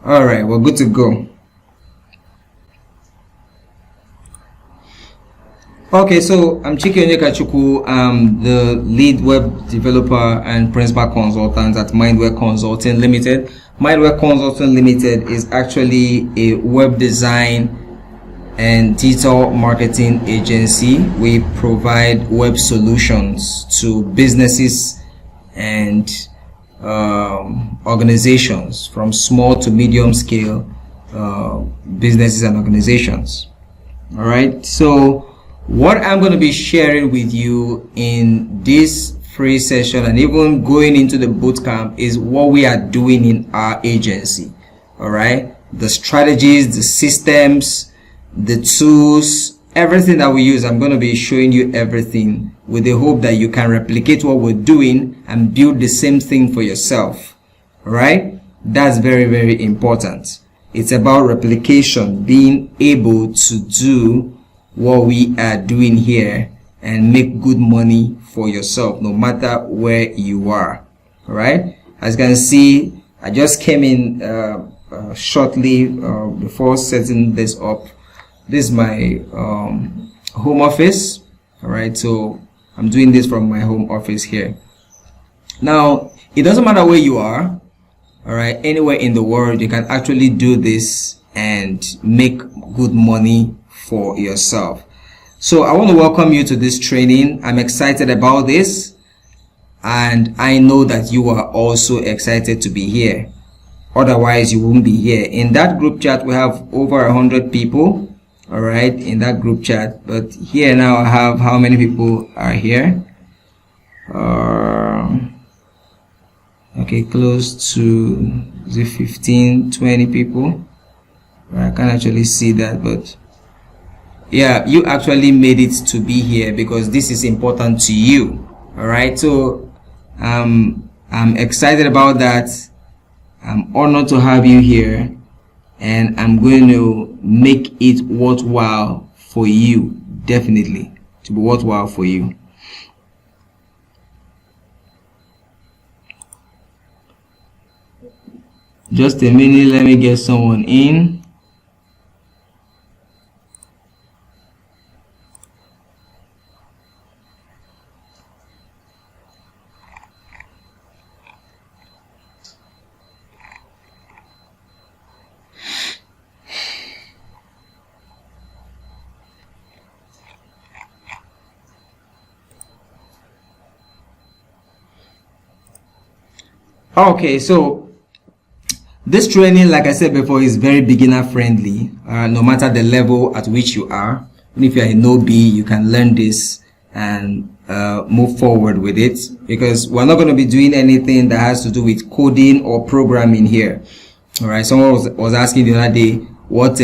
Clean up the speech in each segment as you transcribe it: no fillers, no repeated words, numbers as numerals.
All right, we're good to go. Okay, so I'm Chike Onyekachuku. I'm the lead web developer and principal consultant at Mindware Consulting Limited. Mindware Consulting Limited is actually a web design and digital marketing agency. We provide web solutions to businesses and organizations, from small to medium scale businesses and organizations. All right, so what I'm going to be sharing with you in this free session and even going into the bootcamp is what we are doing in our agency. All right, the strategies, the systems, the tools, everything that we use. I'm going to be showing you everything with the hope that you can replicate what we're doing and build the same thing for yourself. All right, that's very, very important. It's about replication, being able to do what we are doing here and make good money for yourself no matter where you are. All right, as you can see, I just came in shortly before setting this up. This is my home office. All right, so I'm doing this from my home office here. Now, it doesn't matter where you are. All right, anywhere in the world you can actually do this and make good money for yourself. So I want to welcome you to this training. I'm excited about this, and I know that you are also excited to be here. Otherwise, you won't be here. In that group chat, we have over 100 people. All right, in that group chat. But here now, I have how many people are here? Okay, close to 15, 20 people. I can't actually see that, but yeah, you actually made it to be here because this is important to you. All right, so I'm excited about that. I'm honored to have you here, and I'm going to make it worthwhile for you, definitely to be worthwhile for you. Just a minute, let me get someone in. Okay, so this training, like I said before, is very beginner friendly. No matter the level at which you are, even if you're a newbie, you can learn this and move forward with it, because we're not going to be doing anything that has to do with coding or programming here. All right, someone was asking the other day, what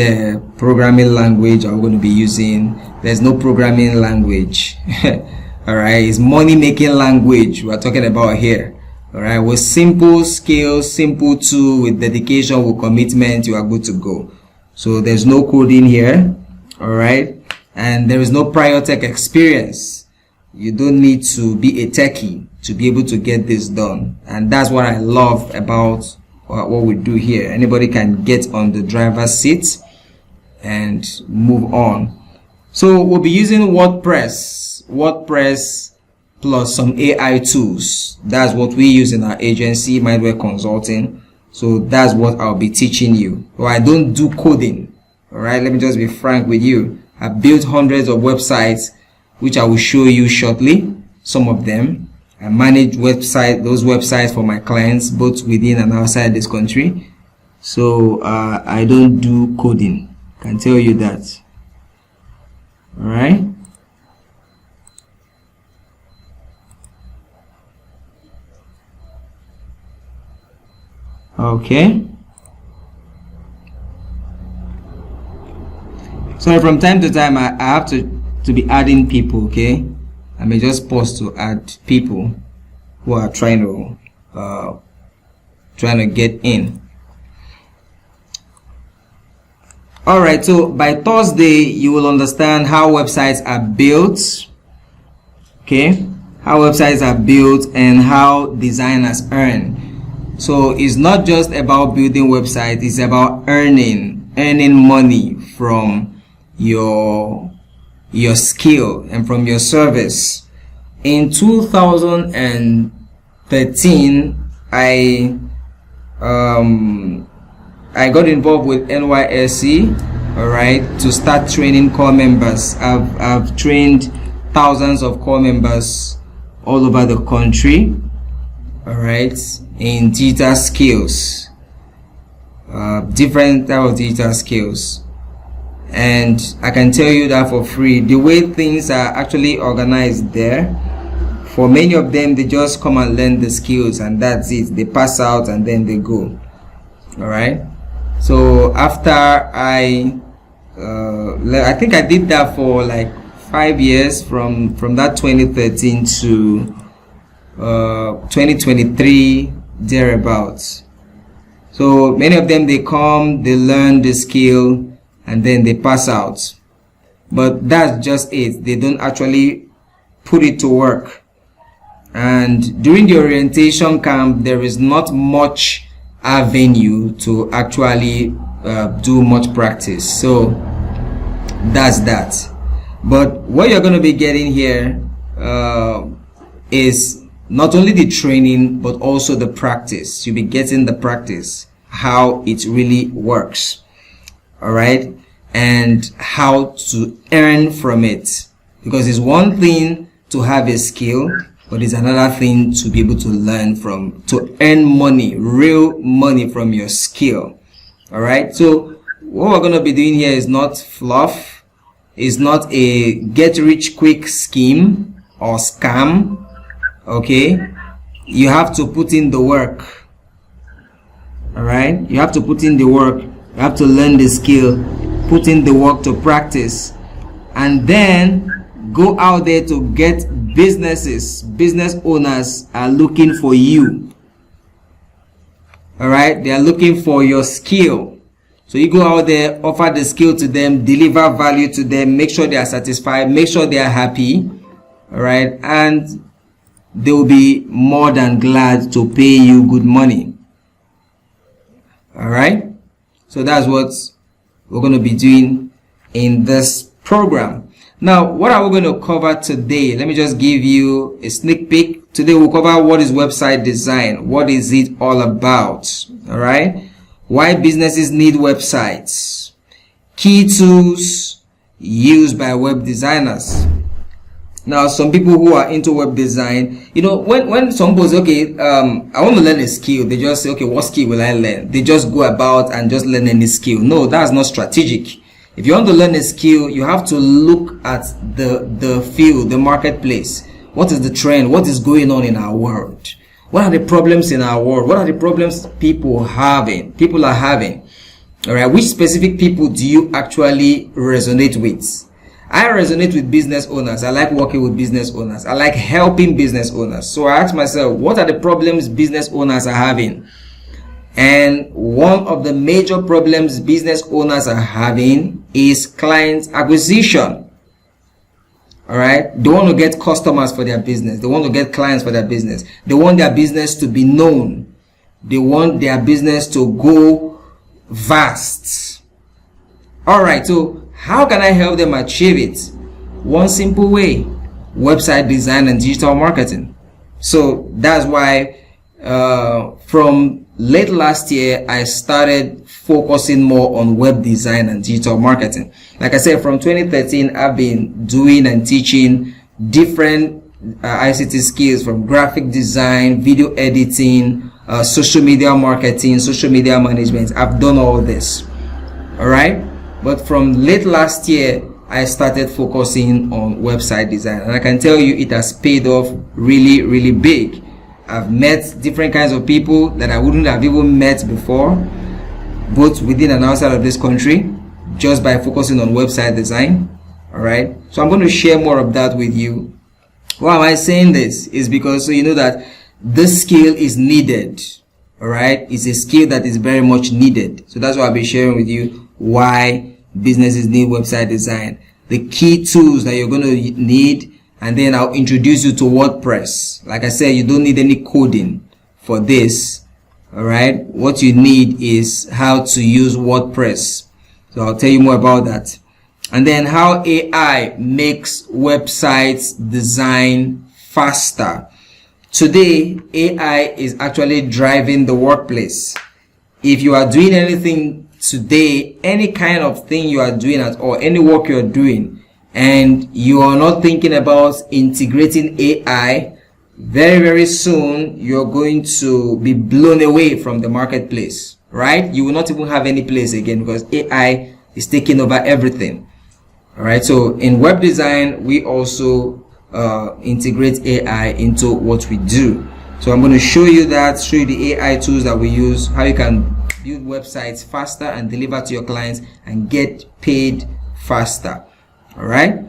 programming language are we going to be using? There's no programming language. All right, it's money making language we're talking about here. All right, with simple skills, simple tool, with dedication, with commitment, you are good to go. So there's no coding here. All right, and there is no prior tech experience. You don't need to be a techie to be able to get this done, and that's what I love about what we do here. Anybody can get on the driver's seat and move on. So we'll be using WordPress plus some AI tools. That's what we use in our agency, Mindware Consulting. So that's what I'll be teaching you. Well, I don't do coding. All right, let me just be frank with you. I've built hundreds of websites, which I will show you shortly. Some of them. I manage those websites for my clients, both within and outside this country. So I don't do coding. I can tell you that. All right. Okay. So from time to time, I have to be adding people. Okay, I may just pause to add people who are trying to get in. All right. So by Thursday, you will understand how websites are built. Okay, how websites are built and how designers earn. So it's not just about building websites, it's about earning money from your skill and from your service. In 2013, I got involved with NYSC, all right, to start training core members. I've trained thousands of core members all over the country, all right, in digital skills, different type of digital skills. And I can tell you that for free, the way things are actually organized there, for many of them, they just come and learn the skills and that's it. They pass out and then they go. All right. So after I think I did that for like 5 years, from that 2013 to 2023 thereabouts. So many of them, they come, they learn the skill, and then they pass out. But that's just it. They don't actually put it to work. And during the orientation camp, there is not much avenue to actually do much practice. So that's that. But what you're going to be getting here is not only the training, but also the practice. You'll be getting the practice, how it really works. All right. And how to earn from it. Because it's one thing to have a skill, but it's another thing to be able to learn from, to earn money, real money from your skill. All right. So what we're going to be doing here is not fluff. It's not a get rich quick scheme or scam. Okay. You have to put in the work. All right. You have to put in the work. You have to learn the skill, put in the work to practice, and then go out there to get businesses. Business owners are looking for you. All right. They are looking for your skill. So you go out there, offer the skill to them, deliver value to them, make sure they are satisfied, make sure they are happy. All right. And they will be more than glad to pay you good money. All right. So that's what we're going to be doing in this program. Now, what are we going to cover today? Let me just give you a sneak peek. Today we'll cover what is website design. What is it all about? All right. Why businesses need websites. Key tools used by web designers. Now, some people who are into web design, you know, when someone says, okay, I want to learn a skill, they just say, okay, what skill will I learn? They just go about and just learn any skill. No, that's not strategic. If you want to learn a skill, you have to look at the field, the marketplace. What is the trend? What is going on in our world? What are the problems in our world? What are the problems people are having? All right. Which specific people do you actually resonate with? I resonate with business owners. I like working with business owners. I like helping business owners. So I ask myself, what are the problems business owners are having? And one of the major problems business owners are having is client acquisition. All right. They want to get customers for their business. They want to get clients for their business. They want their business to be known. They want their business to go vast. All right. So how can I help them achieve it? One simple way: website design and digital marketing. So that's why from late last year, I started focusing more on web design and digital marketing. Like I said, from 2013, I've been doing and teaching different ICT skills, from graphic design, video editing, social media marketing, social media management. I've done all this. All right. But from late last year, I started focusing on website design. And I can tell you it has paid off really, really big. I've met different kinds of people that I wouldn't have even met before, both within and outside of this country, just by focusing on website design. All right. So I'm going to share more of that with you. Why am I saying this? Is because so you know that this skill is needed. All right. It's a skill that is very much needed. So that's why I'll be sharing with you why businesses need website design, the key tools that you're going to need, and then I'll introduce you to WordPress. Like I said, you don't need any coding for this. All right, what you need is how to use WordPress. So I'll tell you more about that. And then how AI makes websites design faster. Today, AI is actually driving the workplace. If you are doing anything today, any kind of thing you are doing at all, any work you're doing, and you are not thinking about integrating AI, very soon you're going to be blown away from the marketplace, right? You will not even have any place again because AI is taking over everything. All right, so in web design, we also integrate AI into what we do. So I'm going to show you the AI tools that we use, how you can build websites faster and deliver to your clients and get paid faster. All right.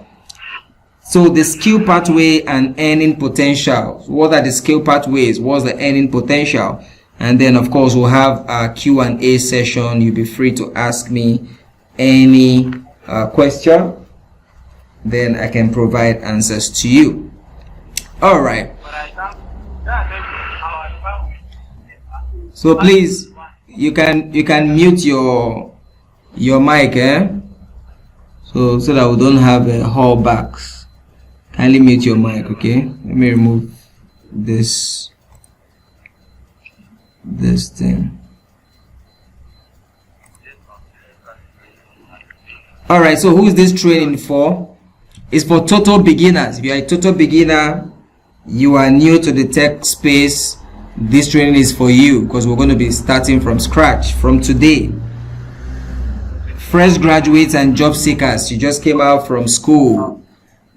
So the skill pathway and earning potential. What are the skill pathways? What's the earning potential? And then of course we'll have a Q&A session. You'll be free to ask me any question, then I can provide answers to you. All right. So please, you can mute your mic, so that we don't have callbacks. Kindly mute your mic, okay? Let me remove this thing. All right, so who is this training for? It's for total beginners. If you are a total beginner, you are new to the tech space, this training is for you because we're going to be starting from scratch from today. Fresh graduates and job seekers, you just came out from school,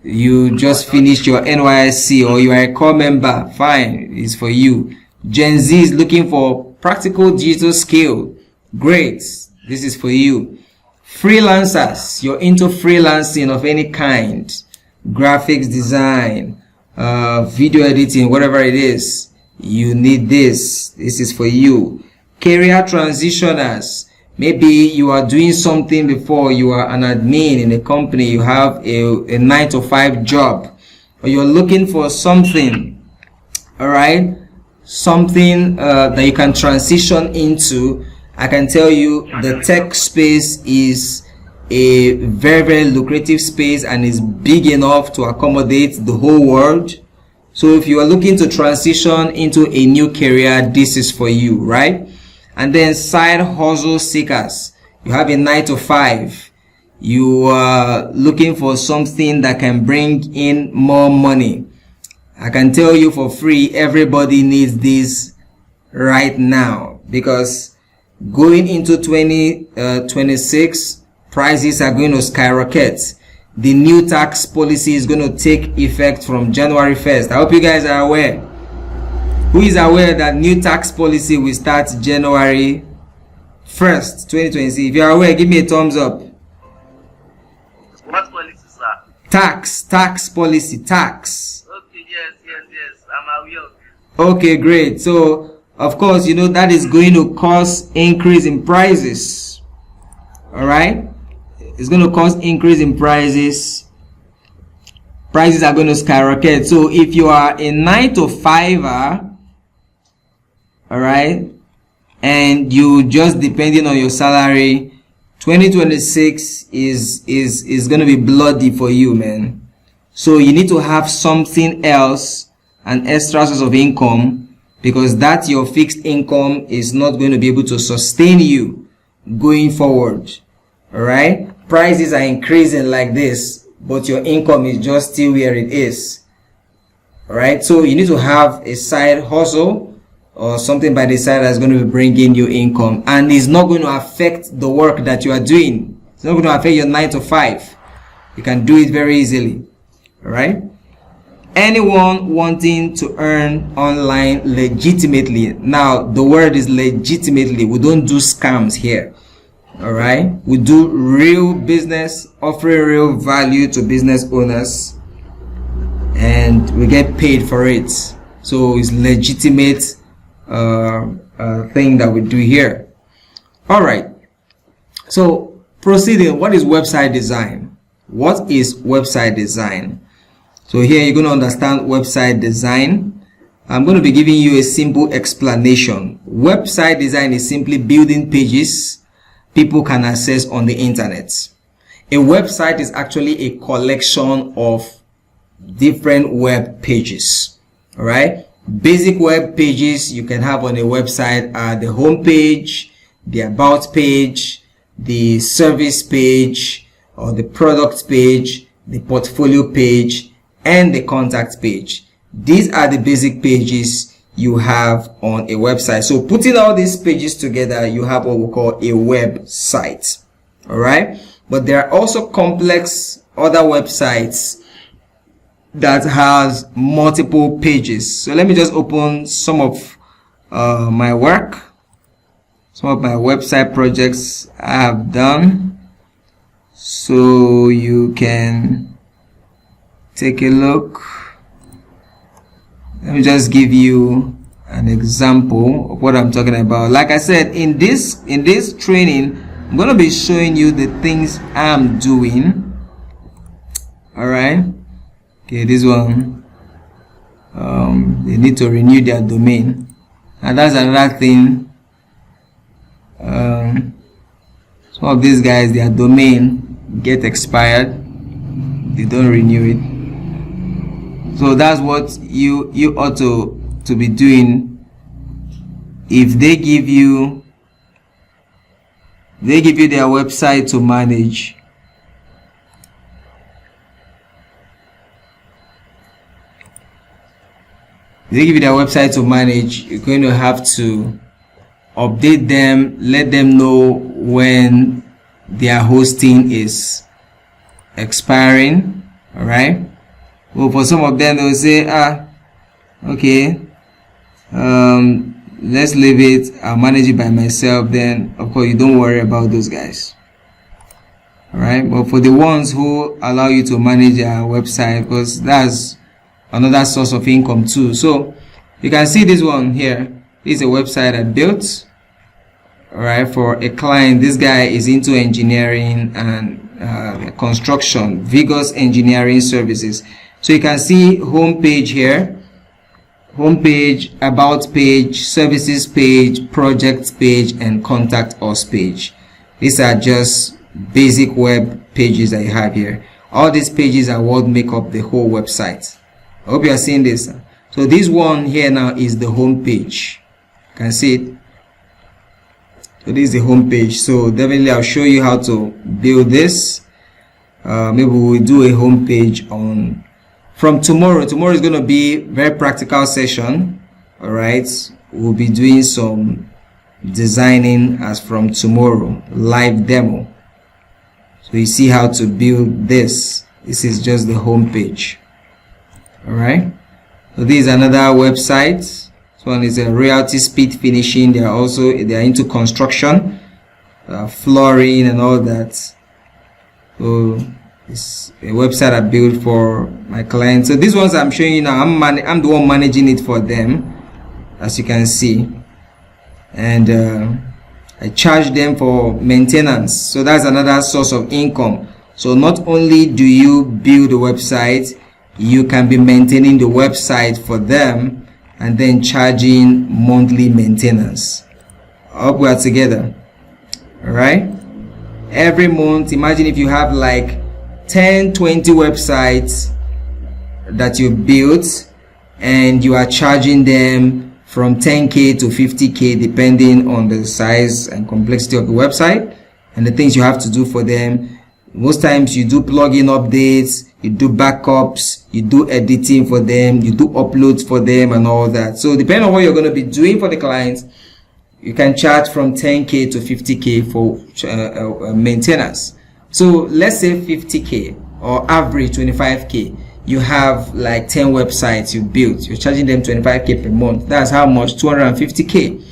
you just finished your NYSC, or you are a core member, fine, it's for you. Gen Z is looking for practical digital skill, great, this is for you. Freelancers, you're into freelancing of any kind, graphics design, video editing, whatever it is, you need this is for you. Career transitioners, maybe you are doing something before, you are an admin in a company, you have a 9-to-5 job, or you're looking for something, all right, something that you can transition into. I can tell you the tech space is a very lucrative space and is big enough to accommodate the whole world. So if you are looking to transition into a new career, this is for you, right? And then side hustle seekers, you have a 9-to-5, you are looking for something that can bring in more money. I can tell you for free, everybody needs this right now, because going into 2026, prices are going to skyrocket. The new tax policy is going to take effect from January 1st. I hope you guys are aware. Who is aware that new tax policy will start January 1st, 2026? If you are aware, give me a thumbs up. What policy, sir? Tax policy, tax. Okay, yes, I'm aware. Okay, great. So, of course, you know that is going to cause increase in prices. All right? It's going to cause increase in prices. Prices are going to skyrocket. So if you are a 9-to-5er, all right, and you just depending on your salary, 2026 is going to be bloody for you, man. So you need to have something else, an extra source of income, because that your fixed income is not going to be able to sustain you going forward. All right, prices are increasing like this, but your income is just still where it is. All right, so you need to have a side hustle or something by the side that's going to be bringing you income, and it's not going to affect the work that you are doing. It's not going to affect your 9-to-5. You can do it very easily. All right, anyone wanting to earn online legitimately. Now the word is legitimately. We don't do scams here. All right, we do real business, offering real value to business owners, and we get paid for it. So it's legitimate thing that we do here. All right, so proceeding, what is website design? What is website design? So here you're going to understand website design. I'm going to be giving you a simple explanation. Website design is simply building pages people can access on the internet. A website is actually a collection of different web pages. All right. Basic web pages you can have on a website are the home page, the about page, the service page or the product page, the portfolio page, and the contact page. These are the basic pages you have on a website. So putting all these pages together, you have what we call a website. All right. But there are also complex other websites that has multiple pages. So let me just open some of my work, some of my website projects I have done, so you can take a look. Let me just give you an example of what I'm talking about. Like I said, in this training, I'm going to be showing you the things I'm doing. All right. Okay, this one, they need to renew their domain, and that's another thing. Some of these guys, their domain get expired, they don't renew it. So that's what you ought to be doing. If they give you their website to manage, they give you their website to manage, you're going to have to update them, let them know when their hosting is expiring. All right. Well, for some of them, they'll say, okay, let's leave it, I'll manage it by myself. Then of course you don't worry about those guys. All right. But for the ones who allow you to manage their website, because that's another source of income too. So you can see this one here. This is a website I built, all right, for a client. This guy is into engineering and construction, Vigorous Engineering Services. So you can see home page here, home page, about page, services page, project page, and contact us page. These are just basic web pages I have here. All these pages are what make up the whole website. I hope you are seeing this. So this one here now is the home page. You can see it. So this is the home page. So definitely I'll show you how to build this. Maybe we'll do a home page on from tomorrow. Tomorrow is going to be very practical session. All right. We'll be doing some designing as from tomorrow, live demo. So you see how to build this. This is just the home page. All right. So this is another website. This one is a realty speed finishing. They are into construction, flooring and all that. So it's a website I built for my clients. So these ones I'm showing you now, I'm the one managing it for them, as you can see, and I charge them for maintenance. So that's another source of income. So not only do you build a website, you can be maintaining the website for them and then charging monthly maintenance. I hope we are together. All right. Every month, imagine if you have like 10-20 websites that you built and you are charging them from 10k to 50k depending on the size and complexity of the website and the things you have to do for them. Most times you do plugin updates, you do backups, you do editing for them, you do uploads for them and all that. So depending on what you're going to be doing for the clients, you can charge from 10k to 50k for maintenance. So let's say 50k or average 25k. You have like 10 websites you built. You're charging them 25k per month. That's how much? 250k.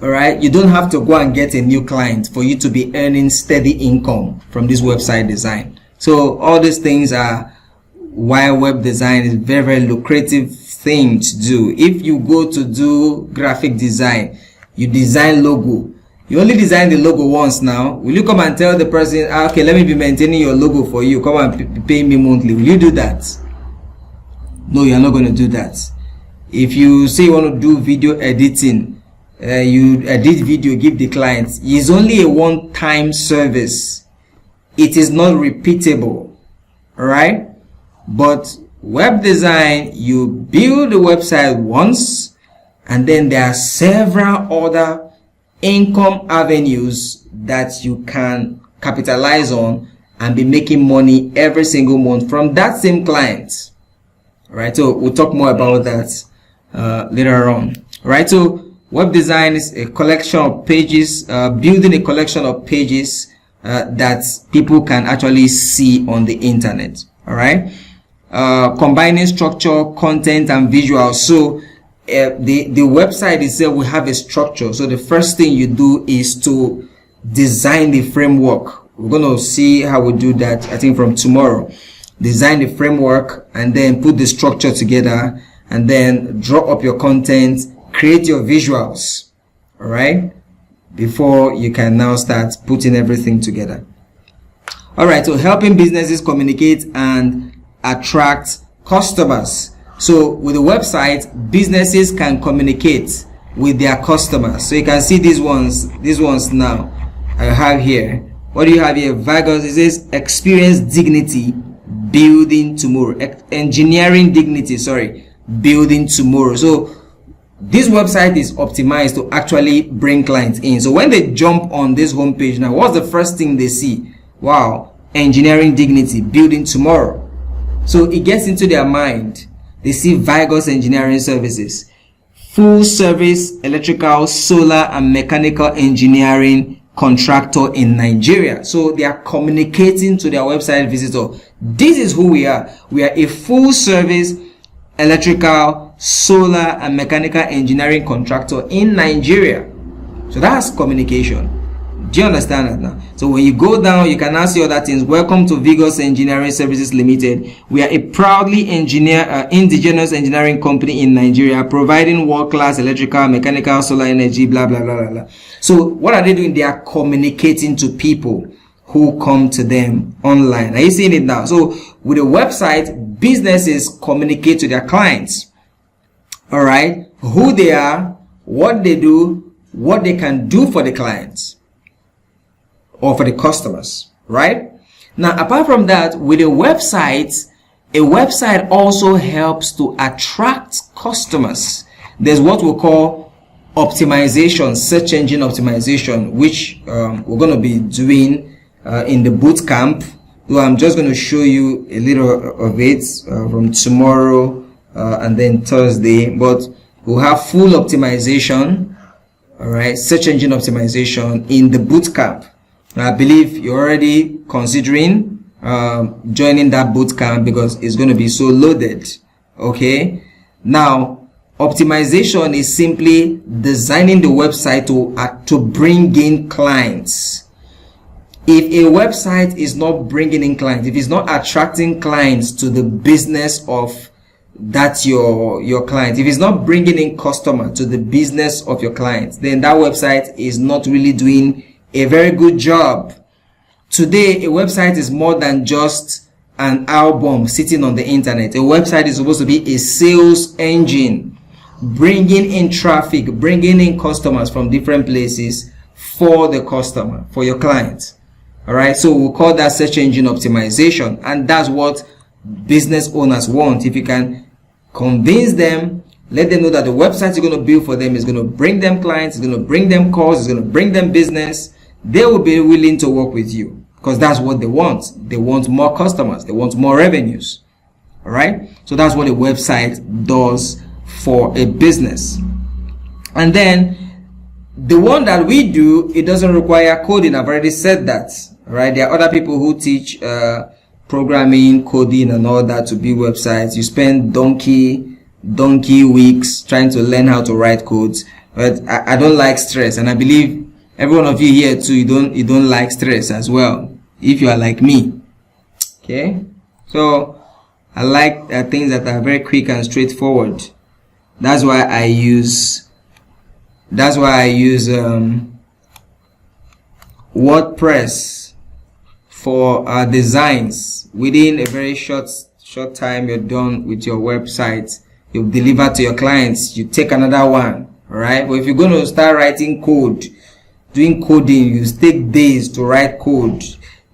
All right. You don't have to go and get a new client for you to be earning steady income from this website design. So all these things are why web design is very, very lucrative thing to do. If you go to do graphic design, you design logo. You only design the logo once now. Will you come and tell the person, okay, let me be maintaining your logo for you. Come and pay me monthly. Will you do that? No, you're not going to do that. If you say you want to do video editing, you edit video, give the client, it's only a one-time service. It is not repeatable. All right? But web design, you build a website once, and then there are several other income avenues that you can capitalize on and be making money every single month from that same client. All right, so we'll talk more about that later on. All right, so web design is a collection of pages, building a collection of pages that people can actually see on the internet. All right, combining structure, content, and visual. So the website itself will have a structure. So the first thing you do is to design the framework. We're going to see how we do that, I think, from tomorrow. Design the framework and then put the structure together, and then draw up your content, create your visuals, all right, before you can now start putting everything together. All right, so helping businesses communicate and attract customers. So with the website, businesses can communicate with their customers. So you can see these ones now I have here. What do you have here? Vegas, it says experience dignity, building tomorrow. Engineering dignity, sorry, building tomorrow. So this website is optimized to actually bring clients in. So when they jump on this homepage now, what's the first thing they see? Wow, engineering dignity, building tomorrow. So it gets into their mind. They see Vigos Engineering Services, full service electrical, solar, and mechanical engineering contractor in Nigeria. So they are communicating to their website visitor. This is who we are. We are a full service electrical, solar, and mechanical engineering contractor in Nigeria. So that's communication. Do you understand that now? So when you go down, you can now see other things. Welcome to Vigos Engineering Services Limited. We are a proudly indigenous engineering company in Nigeria, providing world-class electrical, mechanical, solar energy, blah, blah, blah, blah, blah. So what are they doing? They are communicating to people who come to them online. Are you seeing it now? So with a website, businesses communicate to their clients. All right? Who they are, what they do, what they can do for the clients or for the customers, right? Now, apart from that, with a website also helps to attract customers. There's what we call optimization, search engine optimization, which we're going to be doing in the bootcamp. So I'm just going to show you a little of it from tomorrow and then Thursday, but we'll have full optimization, all right, search engine optimization in the bootcamp. I believe you're already considering joining that bootcamp because it's going to be so loaded. Okay. Now, optimization is simply designing the website to bring in clients. If a website is not bringing in clients, if it's not attracting clients to the business of that your client, if it's not bringing in customer to the business of your client, then that website is not really doing a very good job. Today, a website is more than just an album sitting on the internet. A website is supposed to be a sales engine, bringing in traffic, bringing in customers from different places for the customer, for your client. All right, so we'll call that search engine optimization, and that's what business owners want. If you can convince them, let them know that the website you're going to build for them is going to bring them clients, it's going to bring them calls, it's going to bring them business, they will be willing to work with you because that's what they want. They want more customers, they want more revenues. All right, so that's what a website does for a business. And then the one that we do, it doesn't require coding. I've already said that. All right, there are other people who teach programming, coding, and all that to build websites. You spend donkey weeks trying to learn how to write codes. But I don't like stress, and I believe every one of you here too, you don't like stress as well, if you are like me. Okay, so I like things that are very quick and straightforward. That's why I use WordPress for designs. Within a very short time, you're done with your website. you deliver to your clients, you take another one. All right, but if you're going to start writing code, doing coding, you take days to write code.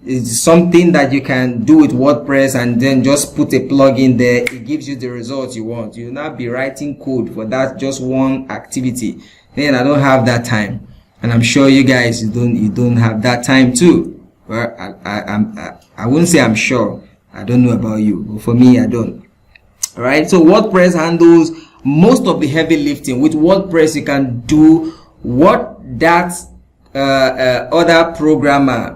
It's something that you can do with WordPress and then just put a plugin there. It gives you the results you want. You'll not be writing code for that just one activity. Then I don't have that time, and I'm sure you guys you don't have that time too. Well, I wouldn't say I'm sure. I don't know about you, but for me, I don't. All right. So WordPress handles most of the heavy lifting. With WordPress, you can do what that other programmer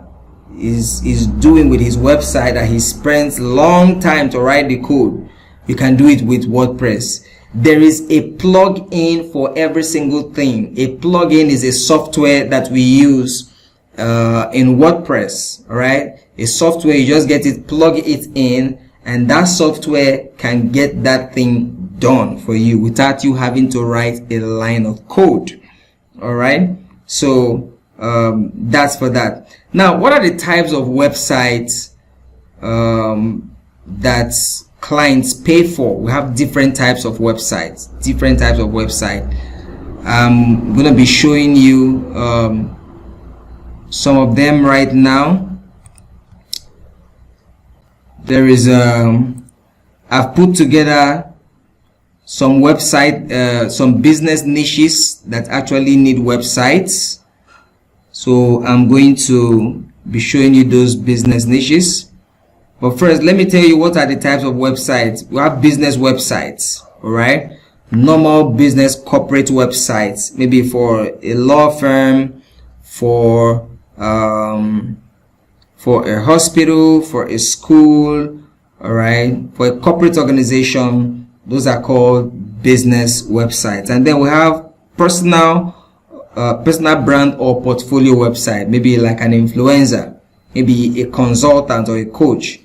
is doing with his website that he spends long time to write the code. You can do it with WordPress. There is a plug-in for every single thing. A plug-in is a software that we use in WordPress. All right, a software, you just get it, plug it in, and that software can get that thing done for you without you having to write a line of code. All right, so that's for that. Now, what are the types of websites that clients pay for? We have different types of websites. I'm going to be showing you some of them right now. There is I've put together some some business niches that actually need websites. So I'm going to be showing you those business niches. But first, let me tell you what are the types of websites. We have business websites, all right? Normal business corporate websites, maybe for a law firm, for a hospital, for a school, all right? For a corporate organization, those are called business websites. And then we have personal brand or portfolio website, maybe like an influencer, maybe a consultant or a coach,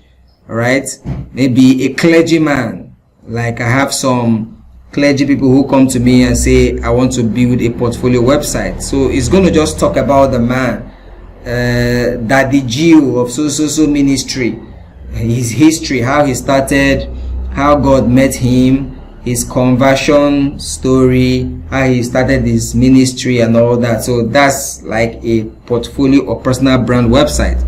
all right? Maybe a clergyman. Like I have some clergy people who come to me and say, I want to build a portfolio website. So it's going to just talk about the man, Daddy Gio of so ministry, his history, how he started, how God met him, his conversion story, how he started his ministry and all that. So that's like a portfolio or personal brand website.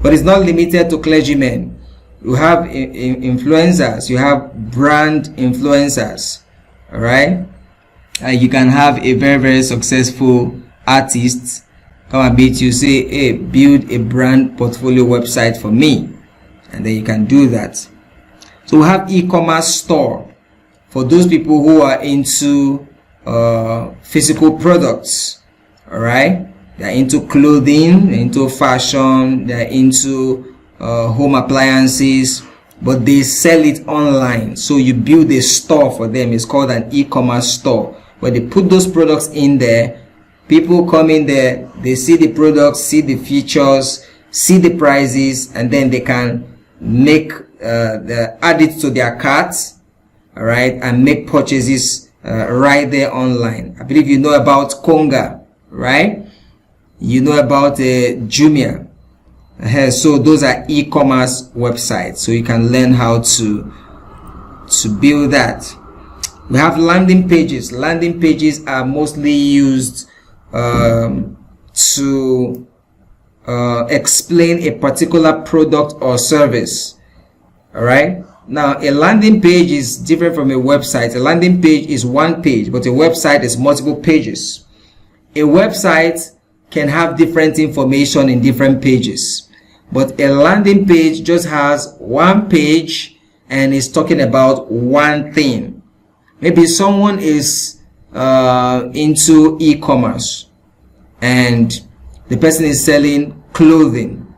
But it's not limited to clergymen. You have influencers, you have brand influencers, all right? You can have a very successful artist come and meet you, say, hey, build a brand portfolio website for me, and then you can do that. So we have e-commerce store for those people who are into physical products, all right? They're into clothing, they're into fashion, they're into home appliances, but they sell it online. So you build a store for them. It's called an e-commerce store, where they put those products in there. People come in there, they see the products, see the features, see the prices, and then they can make add it to their carts, all right, and make purchases right there online. I believe you know about Konga, right? You know about Jumia. So those are e-commerce websites. So you can learn how to build that. We have landing pages. Landing pages are mostly used to explain a particular product or service. All right. Now, a landing page is different from a website. A landing page is one page, but a website is multiple pages. A website can have different information in different pages, but a landing page just has one page and is talking about one thing. Maybe someone is into e-commerce and the person is selling clothing,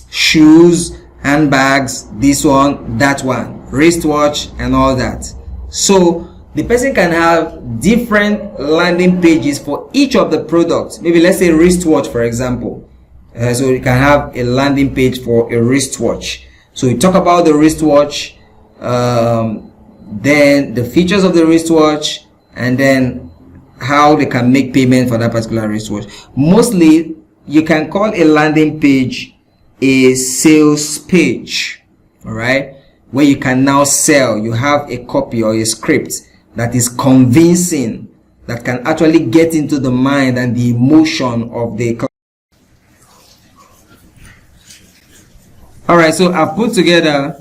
shoes, handbags, this one, that one, wristwatch, and all that. So the person can have different landing pages for each of the products. Maybe let's say wristwatch, for example. So you can have a landing page for a wristwatch. So you talk about the wristwatch, then the features of the wristwatch, and then how they can make payment for that particular wristwatch. Mostly, you can call a landing page a sales page. All right, where you can now sell. You have a copy or a script that is convincing, that can actually get into the mind and the emotion of the client. Alright, so I've put together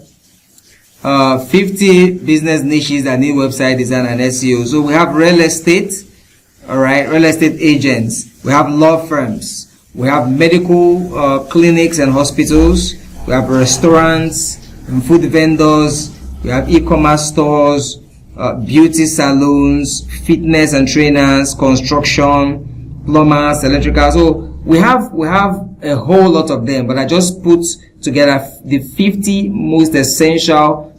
50 business niches that need website design and SEO. So we have real estate, alright, real estate agents, we have law firms, we have medical clinics and hospitals, we have restaurants and food vendors, we have e-commerce stores, beauty salons, fitness and trainers, construction, plumbers, electrical. So we have a whole lot of them, but I just put together the 50 most essential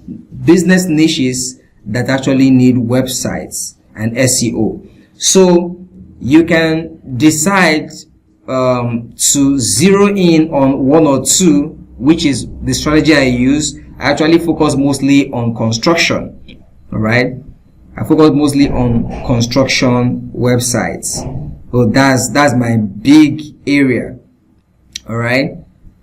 business niches that actually need websites and SEO. So you can decide to zero in on one or two, which is the strategy I use. I actually focus mostly on construction. All right, I focus mostly on construction websites. So that's my big area. All right,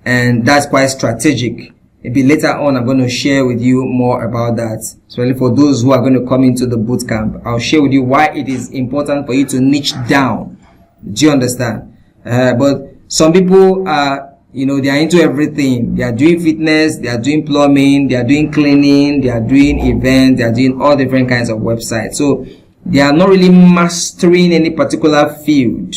and that's quite strategic. Maybe later on I'm going to share with you more about that, especially for those who are going to come into the bootcamp. I'll share with you why it is important for you to niche down. Do you understand? But some people are, they are into everything. They are doing fitness, they are doing plumbing, they are doing cleaning, they are doing events, they are doing all different kinds of websites. So they are not really mastering any particular field,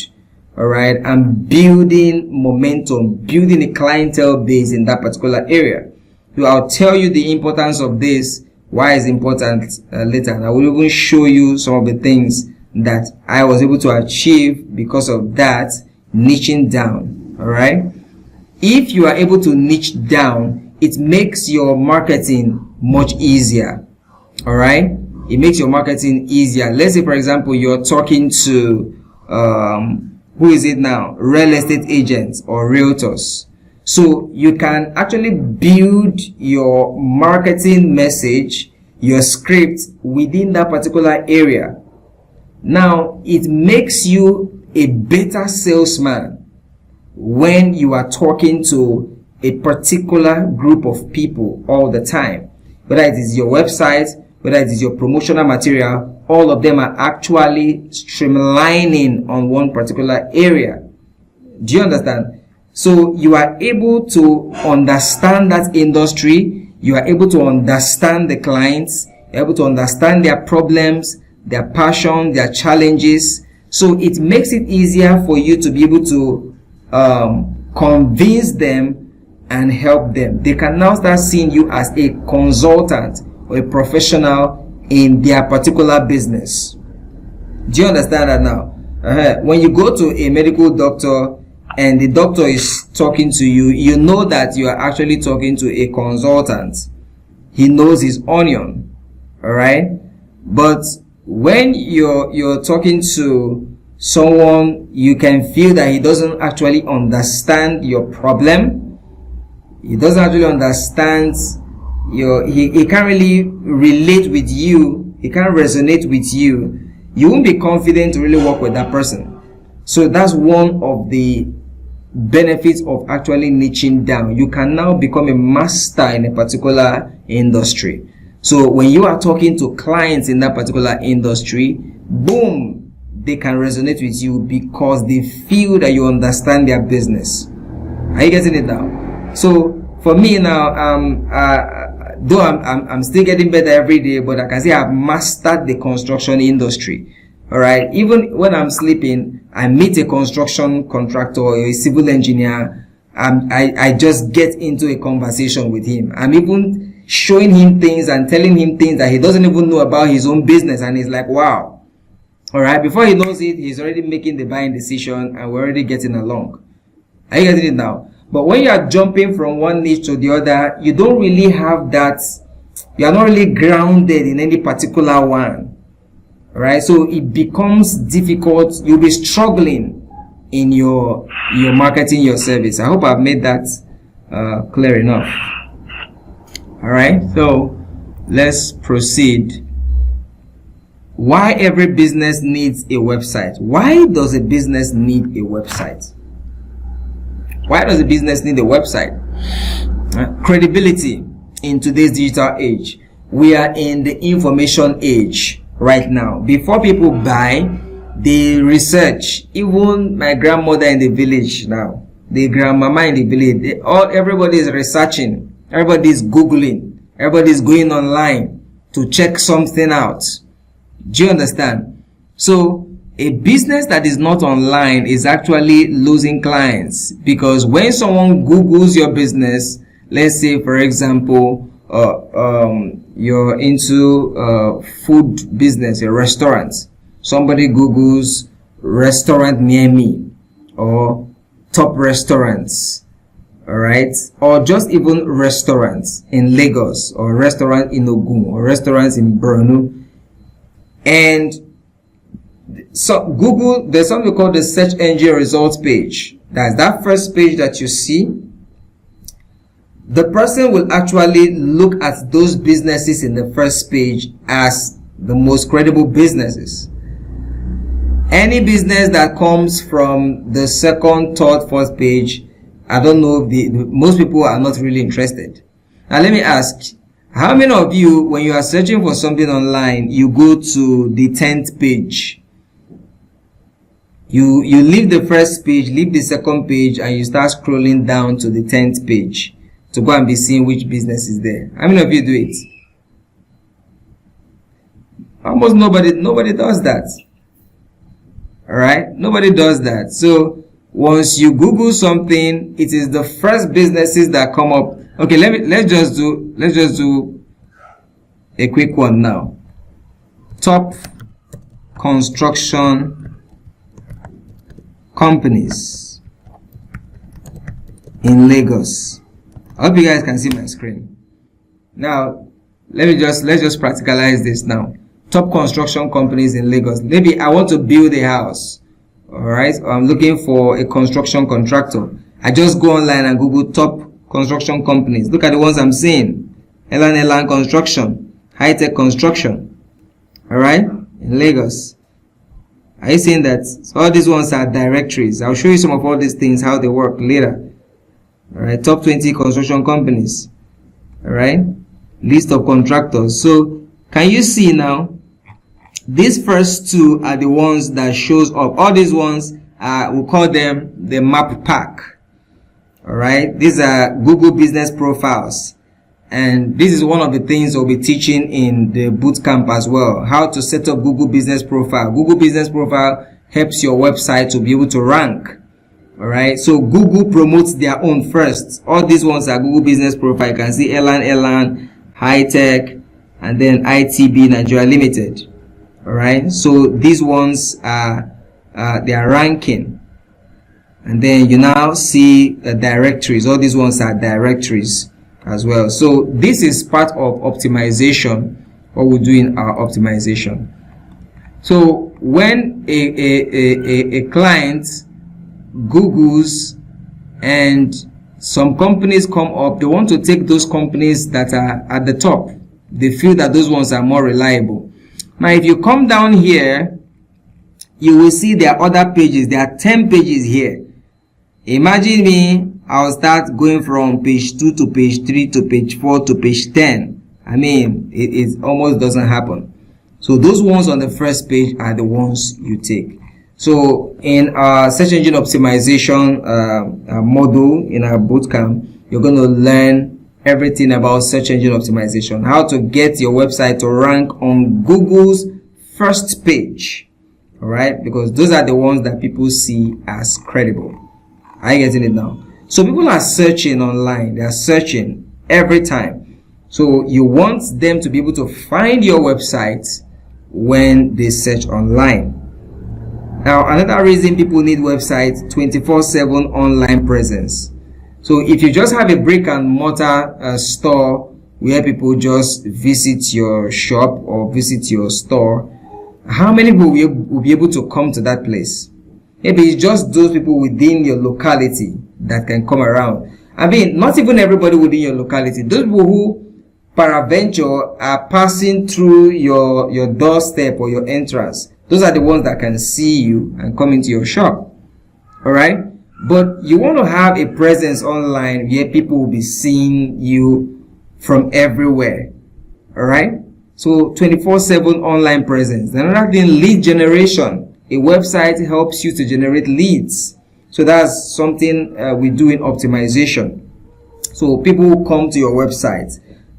all right, and building momentum, building a clientele base in that particular area. So I'll tell you the importance of this, why it's important later, and I will even show you some of the things that I was able to achieve because of that niching down. All right. If you are able to niche down, it makes your marketing much easier. All right, it makes your marketing easier. Let's say, for example, you're talking to who is it now? Real estate agents or realtors. So you can actually build your marketing message, your script within that particular area. Now it makes you a better salesman when you are talking to a particular group of people all the time. Whether it is your website, whether it is your promotional material, all of them are actually streamlining on one particular area. Do you understand? So you are able to understand that industry, you are able to understand the clients, you're able to understand their problems, their passion, their challenges. So it makes it easier for you to be able to convince them and help them. They can now start seeing you as a consultant or a professional in their particular business. Do you understand that now? When you go to a medical doctor and the doctor is talking to you, you know that you are actually talking to a consultant. He knows his onion. All right. But when you're talking to someone, you can feel that he doesn't actually understand your problem. He doesn't actually understand he can't really relate with you. He can't resonate with you. You won't be confident to really work with that person. So that's one of the benefits of actually niching down. You can now become a master in a particular industry. So when you are talking to clients in that particular industry, boom, they can resonate with you because they feel that you understand their business. Are you getting it now? So for me now, though I'm still getting better every day, but I can say I've mastered the construction industry. All right. Even when I'm sleeping, I meet a construction contractor or a civil engineer. I just get into a conversation with him. I'm even showing him things and telling him things that he doesn't even know about his own business. And he's like, wow. All right. Before he knows it, he's already making the buying decision and we're already getting along. Are you getting it now? But when you are jumping from one niche to the other, you don't really have that. You are not really grounded in any particular one. Right? So it becomes difficult. You'll be struggling in your marketing, your service. I hope I've made that clear enough. All right. So let's proceed. Why every business needs a website? Why does a business need a website? Why does a business need a website? Credibility. in today's digital age. We are in the information age right now. Before people buy, they research. Even my grandmother in the village now, the grandmama in the village, everybody is researching, everybody is Googling, everybody is going online to check something out. Do you understand? So a business that is not online is actually losing clients, because when someone Googles your business, let's say for example, you're into food business, a restaurant. Somebody Googles restaurant near me or top restaurants, all right, or just even restaurants in Lagos or restaurant in Ogun or restaurants in Borno. And so Google, there's something called the search engine results page. That's that first page that you see. The person will actually look at those businesses in the first page as the most credible businesses. Any business that comes from the second, third, fourth page, I don't know, most people are not really interested. Now let me ask, how many of you, when you are searching for something online, you go to the 10th page? You leave the first page, leave the second page, and you start scrolling down to the 10th page to go and be seeing which business is there. How many of you do it? Almost nobody does that. Alright? Nobody does that. So once you Google something, it is the first businesses that come up. Okay, let's just do a quick one now. Top construction companies in Lagos. I hope you guys can see my screen. Now, let's just practicalize this now. Top construction companies in Lagos. Maybe I want to build a house. Alright, I'm looking for a construction contractor. I just go online and Google top construction companies. Look at the ones I'm seeing. Elan Construction, High Tech Construction. Alright, in Lagos. Are you seeing that? So all these ones are directories. I'll show you some of all these things, how they work later. Alright, top 20 construction companies. Alright, list of contractors. So can you see now? These first two are the ones that shows up. All these ones we call them the map pack. Alright, these are Google business profiles, and this is one of the things we'll be teaching in the bootcamp as well, how to set up Google business profile. Google business profile helps your website to be able to rank. Alright, so Google promotes their own first. All these ones are Google business profile. You can see Elan, High Tech, and then ITB Nigeria Limited. Alright, so these ones are they are ranking, and then you now see the directories. All these ones are directories as well. So this is part of optimization, what we do in our optimization. So when a client Googles and some companies come up, they want to take those companies that are at the top. They feel that those ones are more reliable. Now, if you come down here, you will see there are other pages. There are 10 pages here. Imagine me, I'll start going from page 2 to page 3 to page 4 to page 10. I mean, it almost doesn't happen. So those ones on the first page are the ones you take. So in our search engine optimization module in our bootcamp, you're going to learn everything about search engine optimization, how to get your website to rank on Google's first page. All right, because those are the ones that people see as credible. Are you getting it now? So people are searching online. They are searching every time. So you want them to be able to find your website when they search online. Now, another reason people need websites, 24/7 online presence. So if you just have a brick and mortar store where people just visit your shop or visit your store, how many people will be able to come to that place? Maybe it's just those people within your locality that can come around. I mean, not even everybody within your locality. Those people who peradventure are passing through your doorstep or your entrance, those are the ones that can see you and come into your shop. All right? But you want to have a presence online where people will be seeing you from everywhere. All right. So 24/7 online presence. Another thing, lead generation. A website helps you to generate leads. So that's something we do in optimization. So people who come to your website,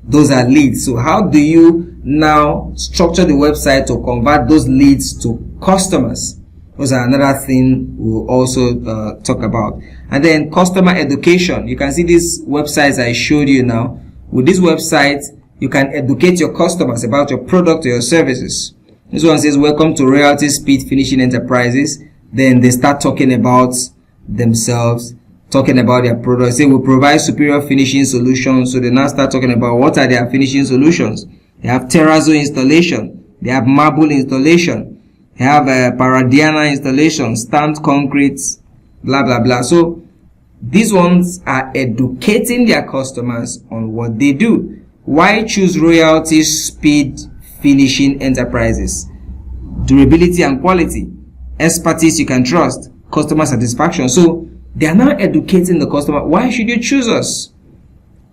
those are leads. So how do you now structure the website to convert those leads to customers? Those are another thing we'll also talk about. And then customer education. You can see these websites I showed you now. With this website, you can educate your customers about your product or your services. This one says, welcome to Royalty Speed Finishing Enterprises. Then they start talking about themselves, talking about their products. They will provide superior finishing solutions. So they now start talking about what are their finishing solutions. They have terrazzo installation. They have marble installation. They have Paradiana installation, stamped concrete, blah, blah, blah. So these ones are educating their customers on what they do. Why choose Royalty Speed Finishing Enterprises? Durability and quality, expertise you can trust, customer satisfaction. So they are now educating the customer. Why should you choose us?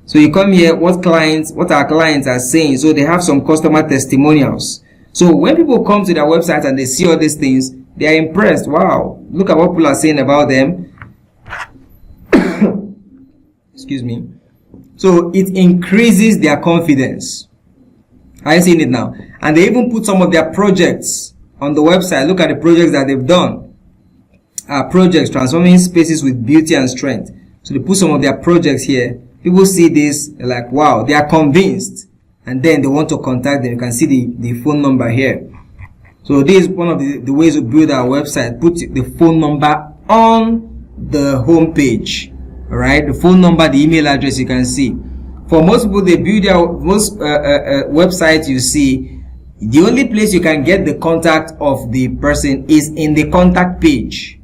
So you come here, what our clients are saying. So they have some customer testimonials. So when people come to their website and they see all these things, they are impressed. Wow, look at what people are saying about them. Excuse me. So it increases their confidence. Are you seeing it now? And they even put some of their projects on the website. Look at the projects that they've done. Projects transforming spaces with beauty and strength. So they put some of their projects here. People see this, they're like, wow, they are convinced. And then they want to contact them. You can see the phone number here. So this is one of the ways we build our website. Put the phone number on the home page. All right, the phone number, the email address, you can see. For most people, they build their websites. You see, the only place you can get the contact of the person is in the contact page.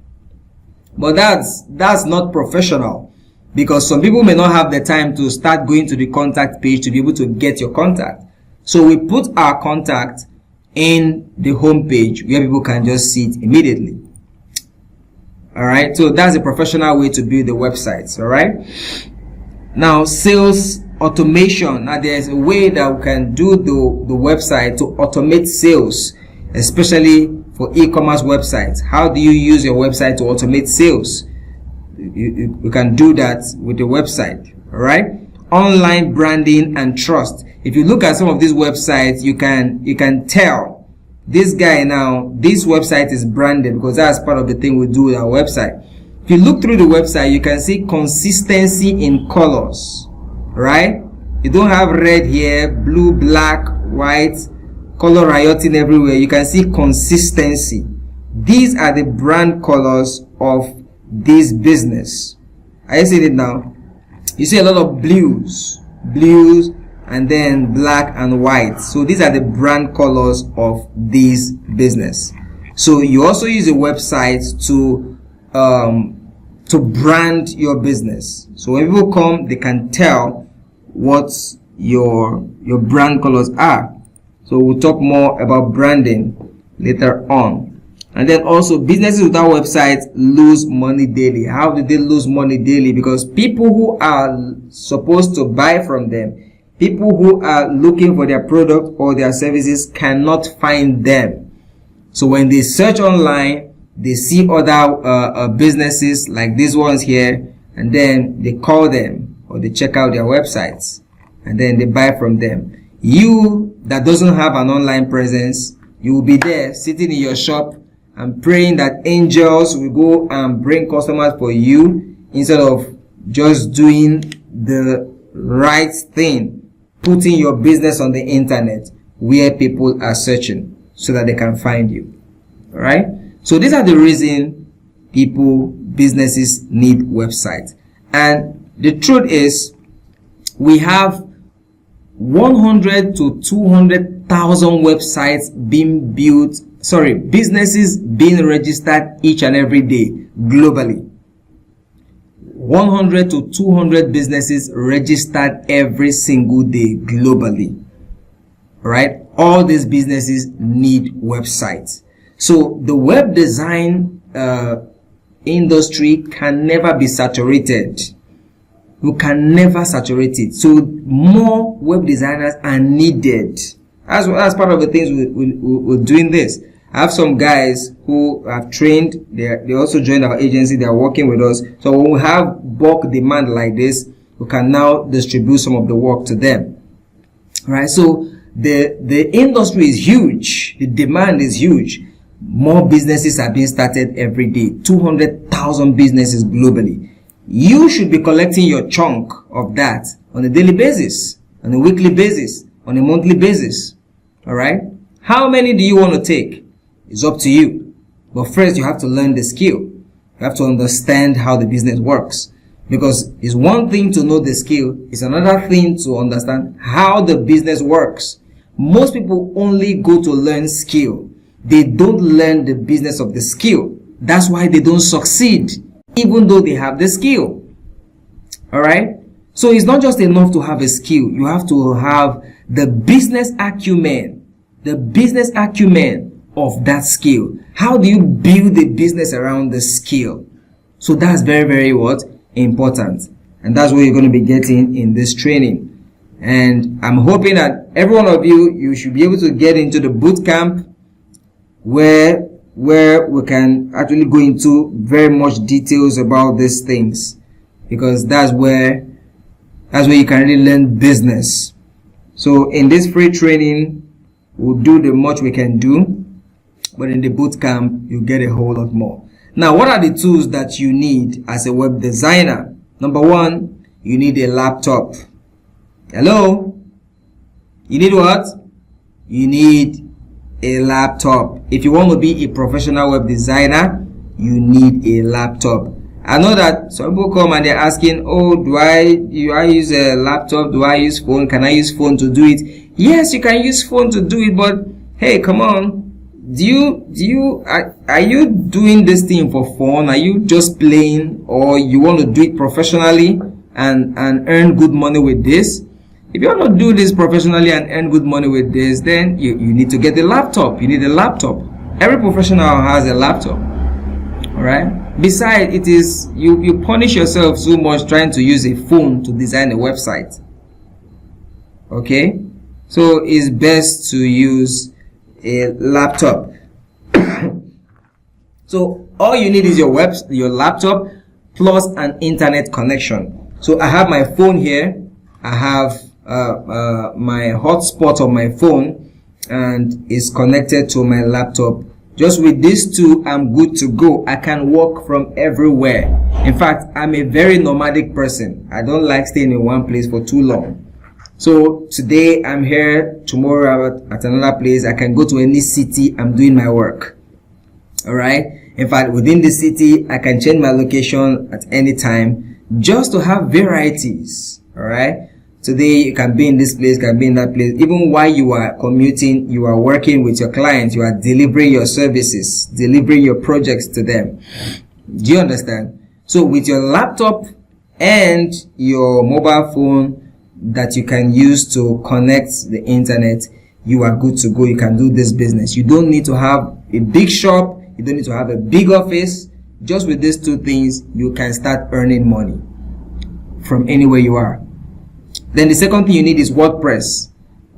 But that's not professional, because some people may not have the time to start going to the contact page to be able to get your contact. So we put our contact in the home page where people can just see it immediately. All right, so that's a professional way to build the websites. All right, now sales automation. Now there's a way that we can do the website to automate sales, especially for e-commerce websites. How do you use your website to automate sales? You can do that with the website. All right, online branding and trust. If you look at some of these websites, you can tell this guy now, this website is branded, because that's part of the thing we do with our website. If you look through the website, you can see consistency in colors, right? You don't have red here, blue, black, white, color rioting everywhere. You can see consistency. These are the brand colors of this business. Are you seeing it now? You see a lot of blues, and then black and white. So these are the brand colors of this business. So you also use a website to brand your business. So when people come, they can tell what your brand colors are. So we'll talk more about branding later on. And then also, businesses without websites lose money daily. How do they lose money daily? Because people who are supposed to buy from them, people who are looking for their product or their services, cannot find them. So when they search online, they see other businesses like these ones here, and then they call them or they check out their websites, and then they buy from them. You that doesn't have an online presence, you will be there sitting in your shop and praying that angels will go and bring customers for you, instead of just doing the right thing, putting your business on the internet where people are searching so that they can find you. All right, so these are the reason businesses need websites. And the truth is, we have 100 to 200,000 websites being built, businesses being registered each and every day globally. 100 to 200 businesses registered every single day globally. Right? All these businesses need websites. So the web design industry can never be saturated. You can never saturate it. So more web designers are needed. As part of the things we're doing this. I have some guys who have trained. They also joined our agency. They are working with us. So when we have bulk demand like this, we can now distribute some of the work to them. Right? So the industry is huge. The demand is huge. More businesses are being started every day. 200,000 businesses globally. You should be collecting your chunk of that on a daily basis, on a weekly basis, on a monthly basis. All right? How many do you want to take? It's up to you. But first, you have to learn the skill. You have to understand how the business works. Because it's one thing to know the skill. It's another thing to understand how the business works. Most people only go to learn skill. They don't learn the business of the skill. That's why they don't succeed, even though they have the skill. Alright? So it's not just enough to have a skill. You have to have the business acumen. The business acumen of that skill. How do you build a business around the skill? So that's very, very what? Important. And that's what you're going to be getting in this training. And I'm hoping that every one of you should be able to get into the bootcamp where we can actually go into very much details about these things, because that's where you can really learn business. So in this free training, we'll do the much we can do, but in the bootcamp, you get a whole lot more. Now, what are the tools that you need as a web designer? Number one, you need a laptop. Hello? You need what? You need a laptop. If you want to be a professional web designer, you need a laptop. I know that some people come and they're asking, oh, do I use a laptop? Do I use phone? Can I use phone to do it? Yes, you can use phone to do it, but hey, come on. Are you doing this thing for fun? Are you just playing, or you want to do it professionally and earn good money with this? If you want to do this professionally and earn good money with this, then you need to get a laptop. You need a laptop. Every professional has a laptop. Alright? Besides, it is you punish yourself so much trying to use a phone to design a website. Okay? So it's best to use a laptop. So all you need is your laptop plus an internet connection. So I have my phone here. I have my hotspot on my phone, and is connected to my laptop. Just with these two, I'm good to go. I can work from everywhere. In fact, I'm a very nomadic person. I don't like staying in one place for too long. So today I'm here, tomorrow at another place. I can go to any city. I'm doing my work. All right. In fact, within the city, I can change my location at any time, just to have varieties. All right. Today you can be in this place, can be in that place. Even while you are commuting, you are working with your clients, you are delivering your services, delivering your projects to them. Do you understand? So with your laptop and your mobile phone that you can use to connect the internet, you are good to go. You can do this business. You don't need to have a big shop. You don't need to have a big office. Just with these two things, you can start earning money from anywhere you are. Then the second thing you need is WordPress.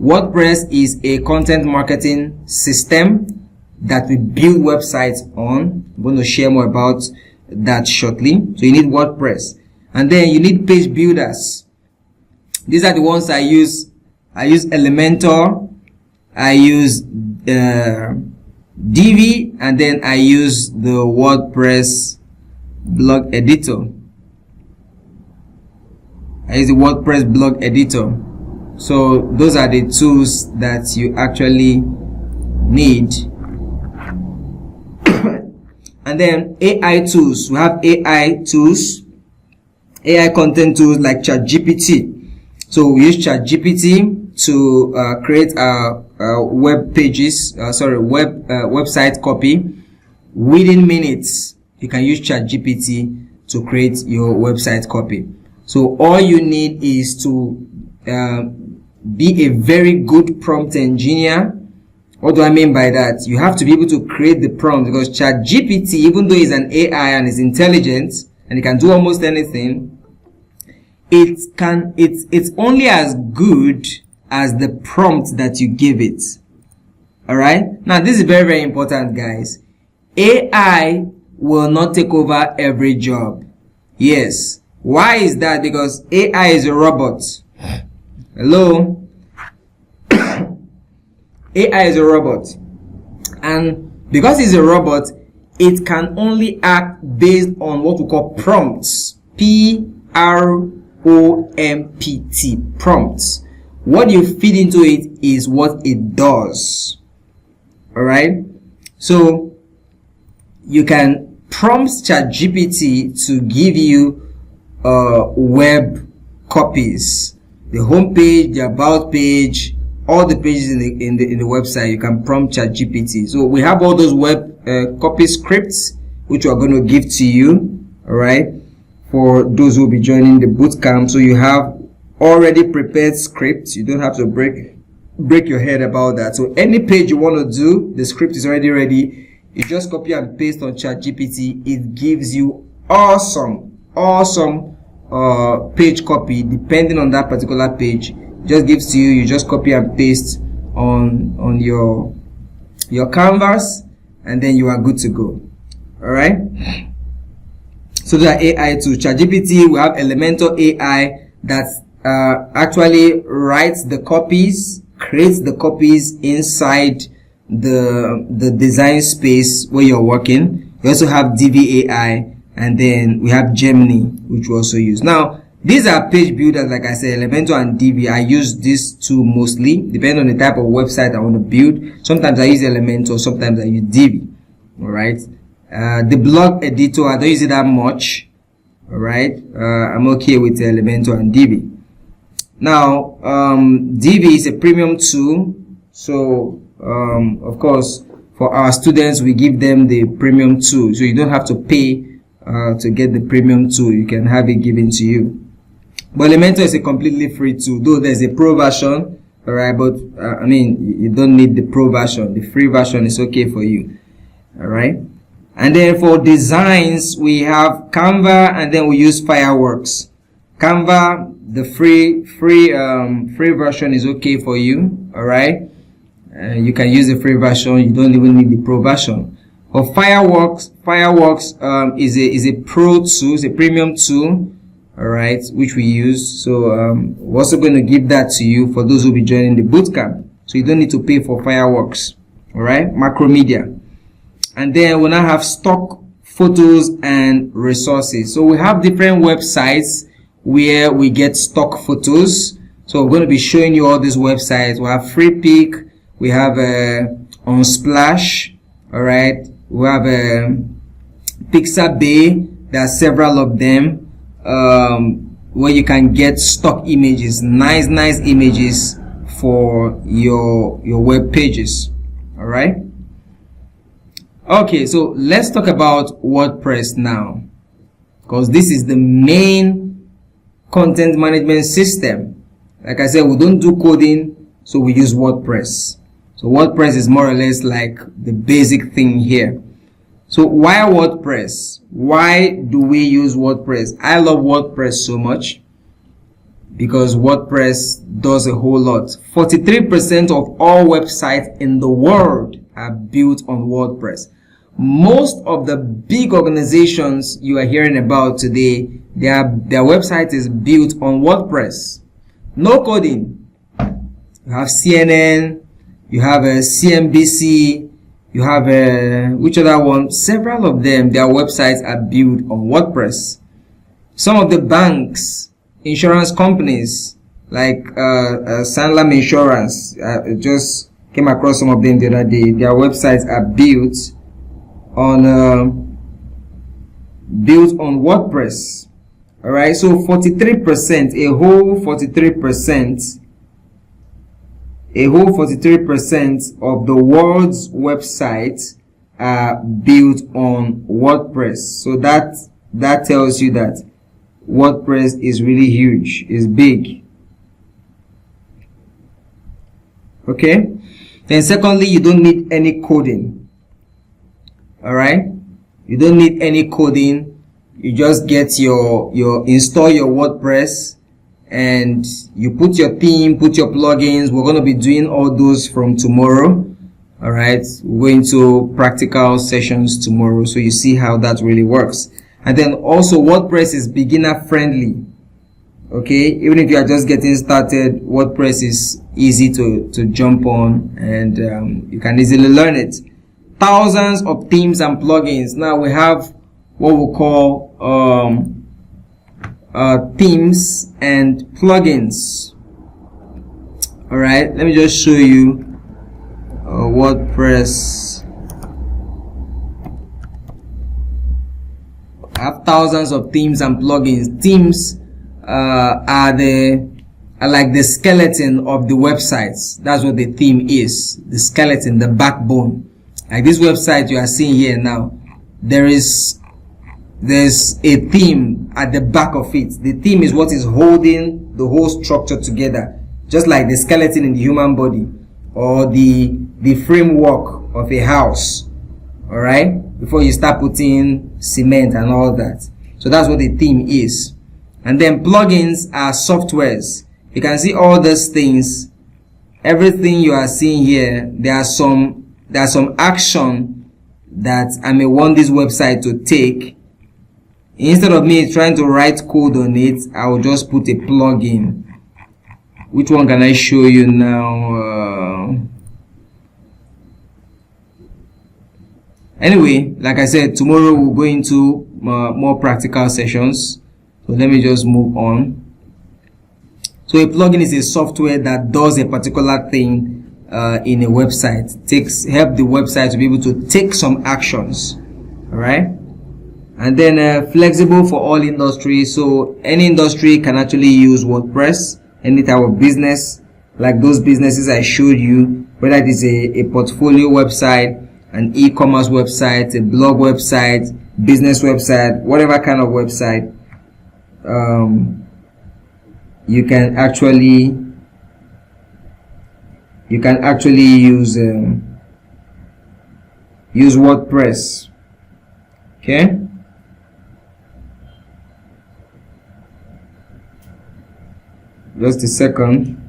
WordPress is a content marketing system that we build websites on. I'm going to share more about that shortly. So you need WordPress. And then you need page builders. These are the ones I use. I use Elementor. I use Divi. And then I use the WordPress blog editor. I use the WordPress blog editor. So those are the tools that you actually need. And then AI tools. We have AI tools, AI content tools like ChatGPT. So we use ChatGPT to create web pages, website copy. Within minutes, you can use ChatGPT to create your website copy. So all you need is to be a very good prompt engineer. What do I mean by that? You have to be able to create the prompt, because ChatGPT, even though it's an AI and is intelligent and it can do almost anything, it's only as good as the prompt that you give it. All right. Now this is very, very important, guys. AI will not take over every job. Yes. Why is that? Because AI is a robot. Hello. AI is a robot, and because it's a robot, it can only act based on what we call prompts. P-R-O-M-P-T, prompts. What you feed into it is what it does. All right. So you can prompt ChatGPT to give you web copies, the home page, the about page, all the pages in the website. You can prompt ChatGPT. So we have all those web copy scripts which we are going to give to you. All right, for those who will be joining the bootcamp. So you have already prepared scripts. You don't have to break your head about that. So any page you want to do, the script is already ready. You just copy and paste on ChatGPT. It gives you awesome page copy depending on that particular page. Just gives to you. You just copy and paste on your canvas, and then you are good to go. All right. So there are AI too. ChatGPT, we have Elementor AI that actually writes the copies, creates the copies inside the design space where you're working. We also have DV AI, and then we have Gemini, which we also use. Now, these are page builders, like I said, Elementor and DV. I use these two mostly, depending on the type of website I want to build. Sometimes I use Elementor, sometimes I use DV. All right. The blog editor, I don't use it that much. All right. I'm okay with Elementor and DV. Now, DV is a premium tool. So, of course, for our students, we give them the premium tool. So you don't have to pay to get the premium tool. You can have it given to you. But Elementor is a completely free tool, though there's a pro version. All right, but I mean, you don't need the pro version. The free version is okay for you. All right. And then for designs, we have Canva, and then we use Fireworks. Canva, the free version is okay for you. All right. You can use the free version. You don't even need the pro version. For Fireworks is a pro tool, it's a premium tool. All right, which we use. So we're also going to give that to you for those who will be joining the bootcamp. So you don't need to pay for Fireworks. All right, Macromedia. And then we now have stock photos and resources. So we have different websites where we get stock photos. So we're going to be showing you all these websites. We have FreePic, we have Unsplash, all right. We have Pixabay. There are several of them where you can get stock images, nice images for your web pages. All right. Okay, so let's talk about WordPress now, because this is the main content management system. Like I said, we don't do coding, so we use WordPress. So WordPress is more or less like the basic thing here. So why WordPress? Why do we use WordPress? I love WordPress so much because WordPress does a whole lot. 43% of all websites in the world are built on WordPress. Most of the big organizations you are hearing about today, their website is built on WordPress. No coding. You have CNN, you have a CNBC, you have which other one? Several of them, their websites are built on WordPress. Some of the banks, insurance companies like Sanlam Insurance, just came across some of them the other day. Their websites are built on WordPress. All right, so 43%, a whole 43% of the world's websites are built on WordPress. So that tells you that WordPress is really huge, is big. Okay. Then secondly, you don't need any coding. All right, you don't need any coding. You just get install your WordPress, and you put your theme, put your plugins. We're going to be doing all those from tomorrow. All right, we're going to practical sessions tomorrow, so you see how that really works. And then also, WordPress is beginner friendly. Okay, even if you are just getting started, WordPress is easy to jump on, and you can easily learn it. Thousands of themes and plugins. Now we have what we call themes and plugins. All right, let me just show you WordPress. I have thousands of themes and plugins. Themes are like the skeleton of the websites. That's what the theme is, the skeleton, the backbone. Like this website you are seeing here now, there's a theme at the back of it. The theme is what is holding the whole structure together, just like the skeleton in the human body, or the framework of a house. All right, before you start putting cement and all that. So that's what the theme is. And then plugins are softwares. You can see all these things. Everything you are seeing here, there are some action that I may want this website to take. Instead of me trying to write code on it, I will just put a plugin. Which one can I show you now? Anyway, like I said, tomorrow we'll go into more practical sessions. So let me just move on. So a plugin is a software that does a particular thing in a website. Help the website to be able to take some actions. All right. And then flexible for all industries. So any industry can actually use WordPress. Any type of business, like those businesses I showed you, whether it is a portfolio website, an e-commerce website, a blog website, business website, whatever kind of website, you can actually use WordPress. Okay. Just a second.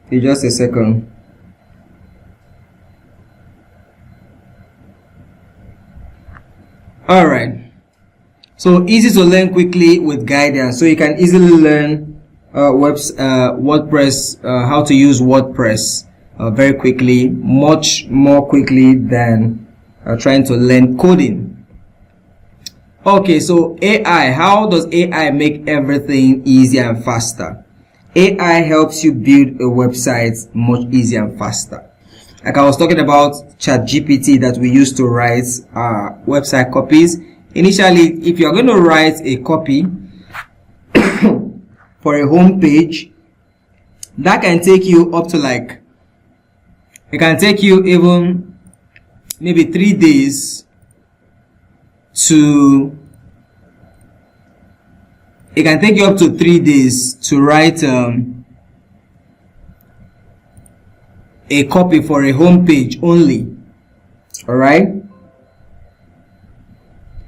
Just a second. All right, so easy to learn quickly with guidance. So you can easily learn WordPress, how to use WordPress very quickly, much more quickly than trying to learn coding. Okay, so AI, how does AI make everything easier and faster? AI helps you build a website much easier and faster. Like I was talking about ChatGPT that we used to write website copies. Initially, if you're going to write a copy for a home page, that can take you up to it can take you even maybe 3 days to, it can take you up to 3 days to write a copy for a home page only. All right,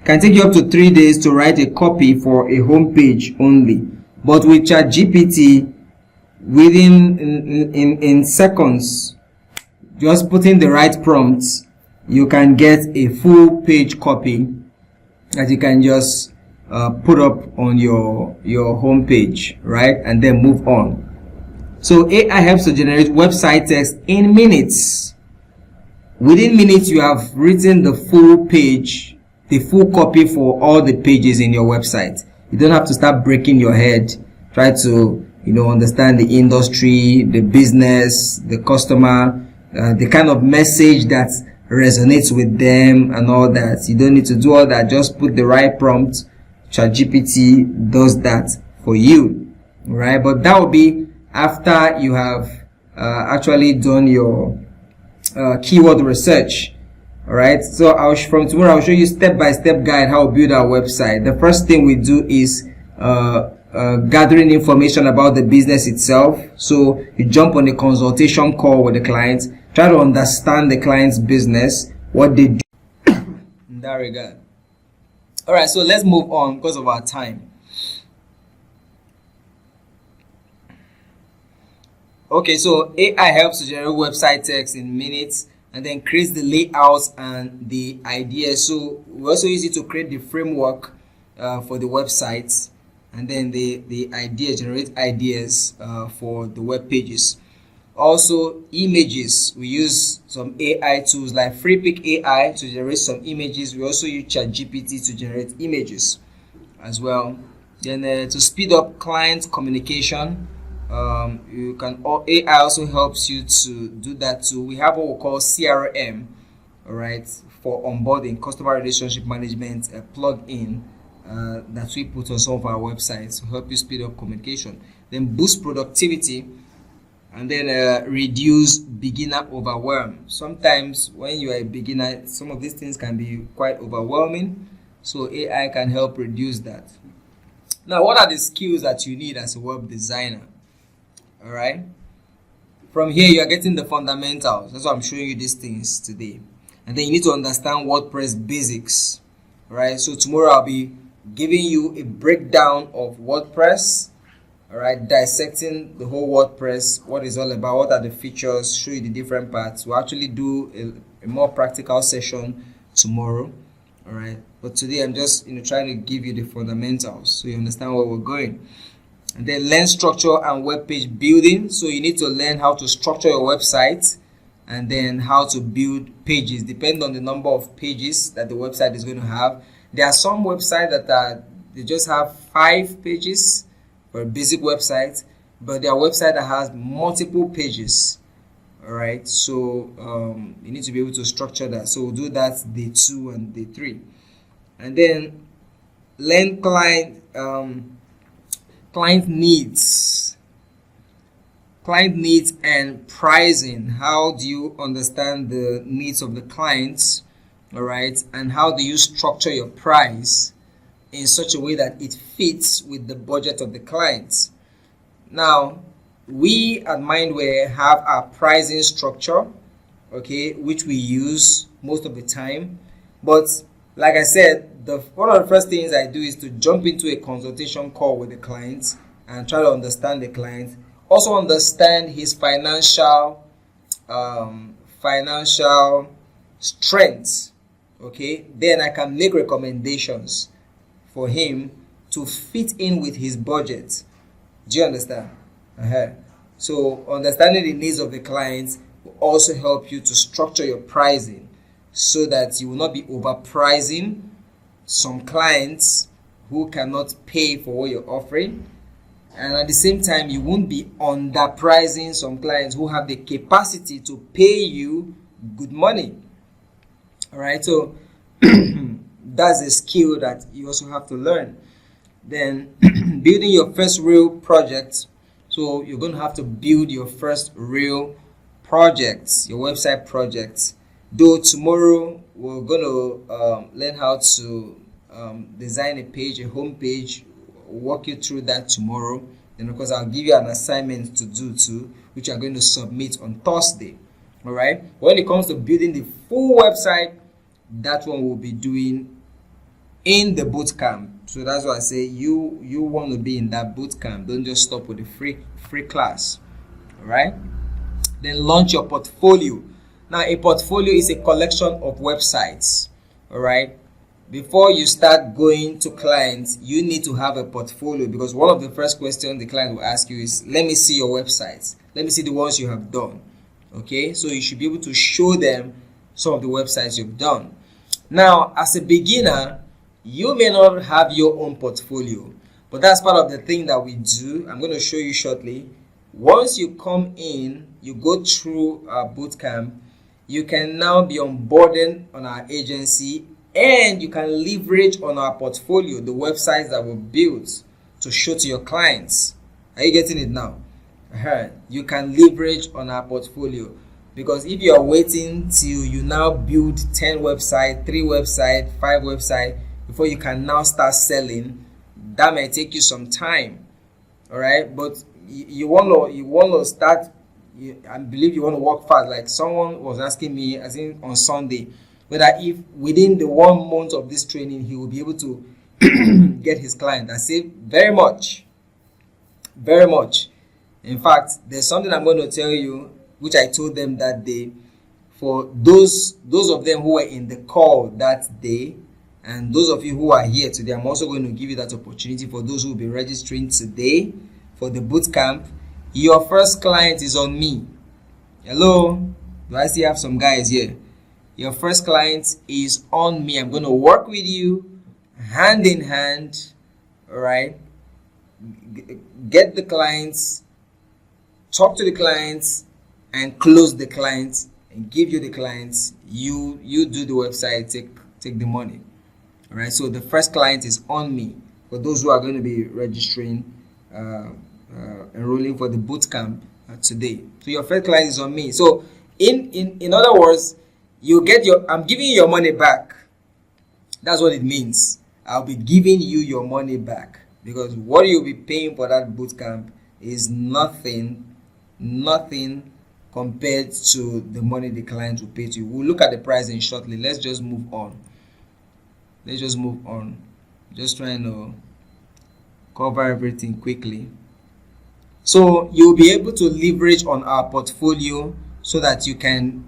can take you up to 3 days to write a copy for a home page only. But with ChatGPT, within in seconds, just putting the right prompts, you can get a full page copy that you can just put up on your home page, right? And then move on. So AI helps to generate website text in minutes. Within minutes, you have written the full page, the full copy for all the pages in your website. You don't have to start breaking your head, try to, understand the industry, the business, the customer, the kind of message that resonates with them and all that. You don't need to do all that. Just put the right prompt. ChatGPT does that for you, right? But that will be after you have actually done your keyword research. All right, so from tomorrow I'll show you step-by-step guide how to build our website. The first thing we do is gathering information about the business itself. So you jump on a consultation call with the client, try to understand the client's business, what they do in that regard. All right, so let's move on because of our time. Okay, so AI helps to generate website text in minutes and then creates the layouts and the ideas. So we also use it to create the framework for the websites, and then the idea generate ideas for the web pages. Also images, we use some AI tools like FreePic AI to generate some images. We also use ChatGPT to generate images as well. Then to speed up client communication, AI also helps you to do that too. We have what we call CRM, all right, for onboarding, customer relationship management, a plug-in that we put on some of our websites to help you speed up communication. Then boost productivity, and then reduce beginner overwhelm. Sometimes when you are a beginner, some of these things can be quite overwhelming, so AI can help reduce that. Now, what are the skills that you need as a web designer? All right, from here you are getting the fundamentals. That's why I'm showing you these things today. And then you need to understand WordPress basics. All right, so tomorrow I'll be giving you a breakdown of WordPress. All right, dissecting the whole WordPress, what it's all about, what are the features, show you the different parts. We'll actually do a more practical session tomorrow. All right, but today I'm just trying to give you the fundamentals so you understand where we're going. And then learn structure and web page building. So you need to learn how to structure your website and then how to build pages, depending on the number of pages that the website is going to have. There are some websites that they just have 5 pages for a basic website, but there are websites that has multiple pages. All right, so you need to be able to structure that. So we'll do that day 2 and day 3. And then learn client needs and pricing. How do you understand the needs of the clients? All right, and how do you structure your price in such a way that it fits with the budget of the clients? Now, we at Mindware have our pricing structure, okay, which we use most of the time. But like I said, one of the first things I do is to jump into a consultation call with the client and try to understand the client. Also understand his financial strengths. Okay, then I can make recommendations for him to fit in with his budget. Do you understand? So understanding the needs of the clients will also help you to structure your pricing so that you will not be overpricing some clients who cannot pay for what you're offering, and at the same time you won't be underpricing some clients who have the capacity to pay you good money. All right, so that's a skill that you also have to learn. Then building your first real project. So you're going to have to build your first real projects, your website projects. Though tomorrow we're going to learn how to design a page, a home page. Walk you through that tomorrow. Then of course I'll give you an assignment to do too, which I'm going to submit on Thursday. All right, when it comes to building the full website, that one will be doing in the bootcamp. So that's why I say you want to be in that bootcamp. Don't just stop with the free class. All right, then launch your portfolio. Now a portfolio is a collection of websites. All right, before you start going to clients, you need to have a portfolio, because one of the first questions the client will ask you is, let me see your websites, let me see the ones you have done. Okay, so you should be able to show them some of the websites you've done. Now, as a beginner, you may not have your own portfolio, but that's part of the thing that we do. I'm going to show you shortly. Once you come in, you go through our bootcamp, you can now be onboarded on our agency, and you can leverage on our portfolio, the websites that were built to show to your clients. Are you getting it now? You can leverage on our portfolio, Because if you are waiting till you now build 10 websites, 3 websites, 5 websites before you can now start selling, that may take you some time. All right, but you want to start. I believe you want to work fast. Like someone was asking me, I think on Sunday, whether if within the 1 month of this training he will be able to get his client. I say very much, very much. In fact, there's something I'm going to tell you, which I told them that day. For those of them who were in the call that day, and those of you who are here today, I'm also going to give you that opportunity. For those who will be registering today for the bootcamp, your first client is on me. Hello? Do I still have some guys here? Your first client is on me. I'm going to work with you hand in hand. All right? Get the clients, talk to the clients, and close the clients, and give you the clients. You do the website, take the money. All right, so the first client is on me for those who are going to be registering, enrolling for the bootcamp today. So your first client is on me. So in other words, you get I'm giving you your money back. That's what it means. I'll be giving you your money back, because what you'll be paying for that bootcamp is nothing compared to the money the client will pay to you. We'll look at the pricing shortly. Let's just move on. Just trying to cover everything quickly. So you'll be able to leverage on our portfolio so that you can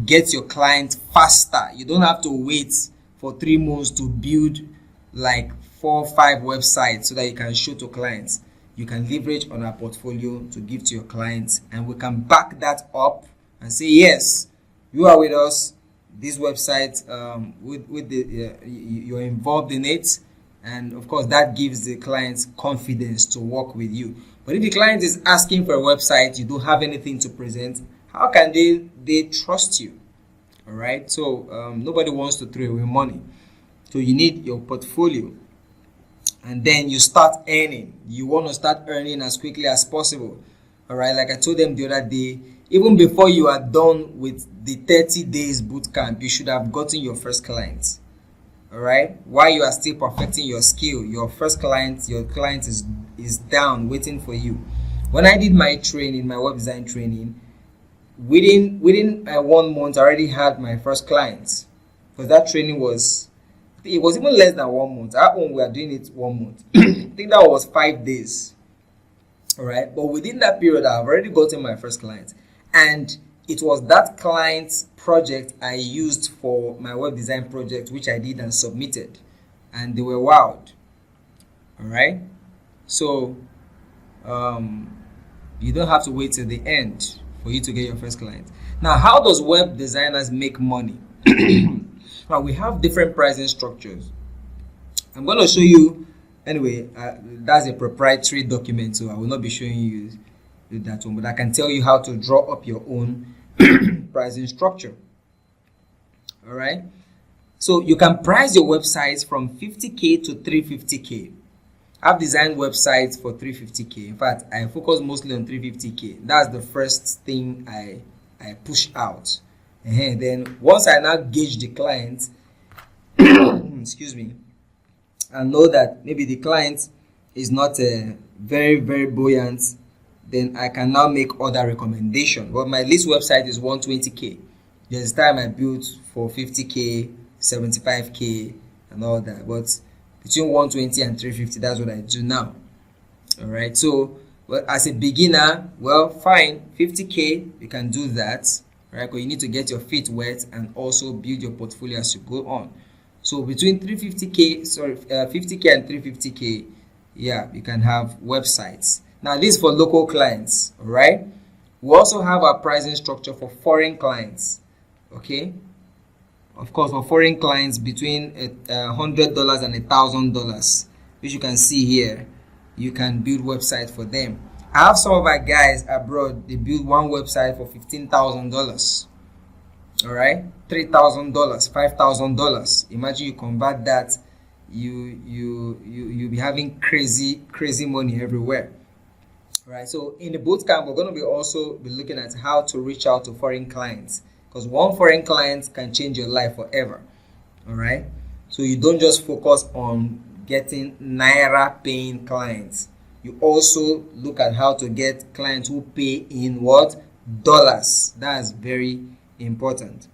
get your client faster. You don't have to wait for 3 months to build like 4 or 5 websites so that you can show to clients. You can leverage on our portfolio to give to your clients, and we can back that up and say, yes, you are with us. This website, you're involved in it, and of course that gives the clients confidence to work with you. But if the client is asking for a website, you don't have anything to present, how can they trust you? All right, so nobody wants to throw away money, so you need your portfolio, and then you start earning. You want to start earning as quickly as possible. All right, like I told them the other day, even before you are done with the 30 days bootcamp, you should have gotten your first client. All right, while you are still perfecting your skill, your first client, your client is down waiting for you. When I did my training, my web design training, within 1 month I already had my first client, because that training was even less than 1 month. Our own, we are doing it 1 month. I think that was 5 days. All right, but within that period I've already gotten my first client, and it was that client's project I used for my web design project, which I did and submitted, and they were wowed. All right, so you don't have to wait till the end for you to get your first client. Now, how does web designers make money? Now, we have different pricing structures. I'm going to show you. Anyway, that's a proprietary document, so I will not be showing you that one, but I can tell you how to draw up your own pricing structure. All right, so you can price your websites from 50K to 350K. I've designed websites for 350K. In fact, I focus mostly on 350K. That's the first thing I push out. And then once I now gauge the client, excuse me, I know that maybe the client is not very, very buoyant, then I can now make other recommendations. But my least website is 120K. There's time I built for 50K, 75K, and all that. But between 120 and 350, that's what I do now. All right. So, well, as a beginner, well, fine, 50K, you can do that. Right? Because you need to get your feet wet and also build your portfolio as you go on. So between 50K and 350K, yeah, you can have websites. Now, this is for local clients, all right? We also have our pricing structure for foreign clients, okay? Of course, for foreign clients between $100 and $1,000, which you can see here, you can build websites for them. I have some of my guys abroad, they build one website for $15,000. All right, $3,000, $5,000. Imagine you convert that, you'll be having crazy money everywhere. All right, so in the bootcamp, we're going to be also be looking at how to reach out to foreign clients, because one foreign client can change your life forever. All right, so you don't just focus on getting naira paying clients. You also look at how to get clients who pay in what? Dollars. That's very important.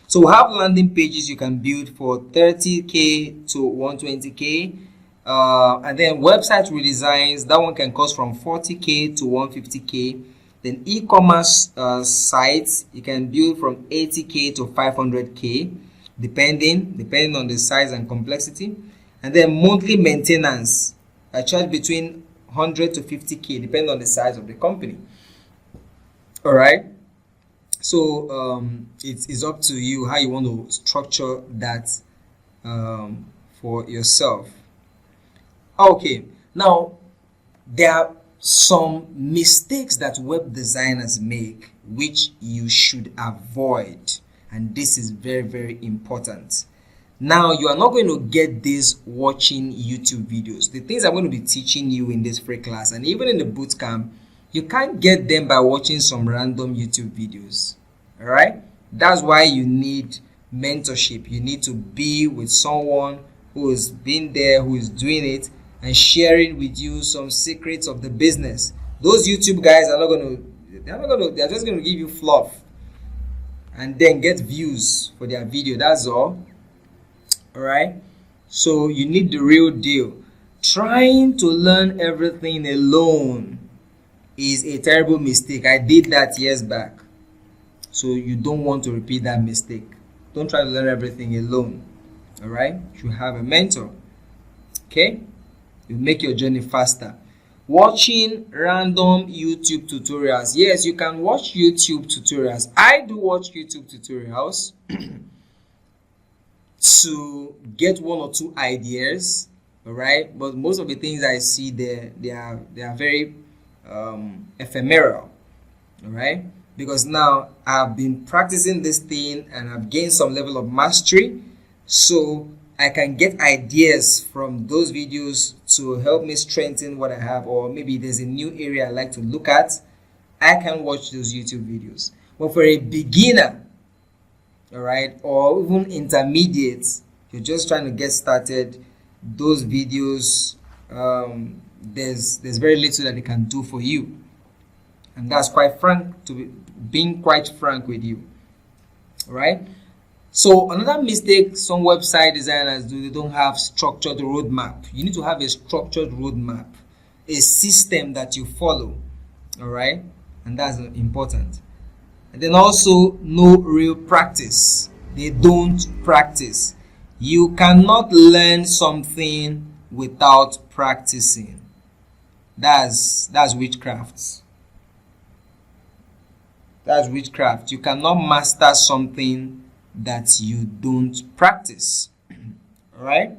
So we have landing pages you can build for 30k to 120k. And then website redesigns, that one can cost from 40k to 150k. Then e-commerce sites, you can build from 80k to 500k, depending on the size and complexity. And then monthly maintenance, I charge between 100 to 50k, depending on the size of the company. All right, so it's up to you how you want to structure that for yourself. Okay, now there are some mistakes that web designers make which you should avoid, and this is very, very important. Now, you are not going to get this watching YouTube videos. The things I'm going to be teaching you in this free class and even in the bootcamp, you can't get them by watching some random YouTube videos. All right, that's why you need mentorship. You need to be with someone who has been there, who is doing it, and sharing with you some secrets of the business. Those YouTube guys are they're just going to give you fluff and then get views for their video. That's all. All right, so you need the real deal. Trying to learn everything alone is a terrible mistake. I did that years back, so you don't want to repeat that mistake. Don't try to learn everything alone. All right, you have a mentor. Okay, you make your journey faster. Watching random YouTube tutorials. Yes, you can watch YouTube tutorials. I do watch YouTube tutorials to get one or two ideas. All right, but most of the things I see there, they are very ephemeral. All right, because now I've been practicing this thing and I've gained some level of mastery, so I can get ideas from those videos to help me strengthen what I have, or maybe there's a new area I like to look at. I can watch those YouTube videos. But for a beginner, all right, or even intermediate, you're just trying to get started, those videos, there's very little that they can do for you, and that's quite frank, being quite frank with you. All right, so another mistake some website designers do, they don't have structured roadmap. You need to have a structured roadmap, a system that you follow. All right, and that's important. And then also, no real practice. They don't practice. You cannot learn something without practicing. That's witchcraft. That's witchcraft. You cannot master something that you don't practice. All right,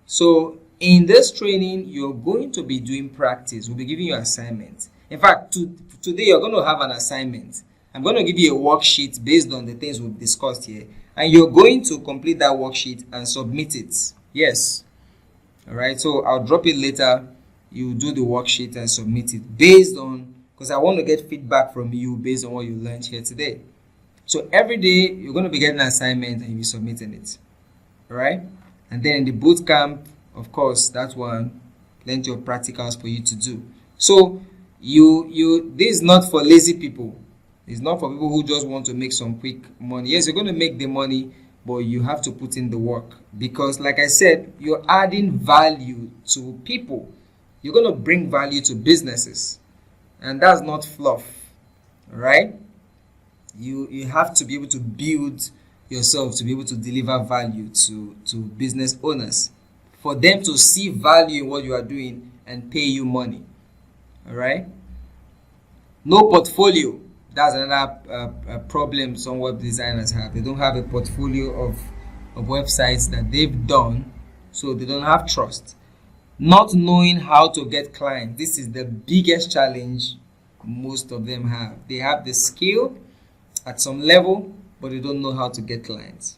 so in this training you're going to be doing practice. We'll be giving you assignments. In fact, today you're going to have an assignment. I'm going to give you a worksheet based on the things we've discussed here, and you're going to complete that worksheet and submit it. Yes, all right, so I'll drop it later. You do the worksheet and submit it based on, because I want to get feedback from you based on what you learned here today. So every day you're going to be getting an assignment and you'll be submitting it. All right, and then in the boot camp, of course, that one, plenty of practicals for you to do. So this is not for lazy people. It's not for people who just want to make some quick money. Yes, you're going to make the money, but you have to put in the work, because like I said, you're adding value to people. You're going to bring value to businesses, and that's not fluff. All right, you have to be able to build yourself to be able to deliver value to business owners, for them to see value in what you are doing and pay you money. All right, no portfolio. That's another problem some web designers have. They don't have a portfolio of websites that they've done, so they don't have trust. Not knowing how to get clients. This is the biggest challenge most of them have. They have the skill at some level, but they don't know how to get clients.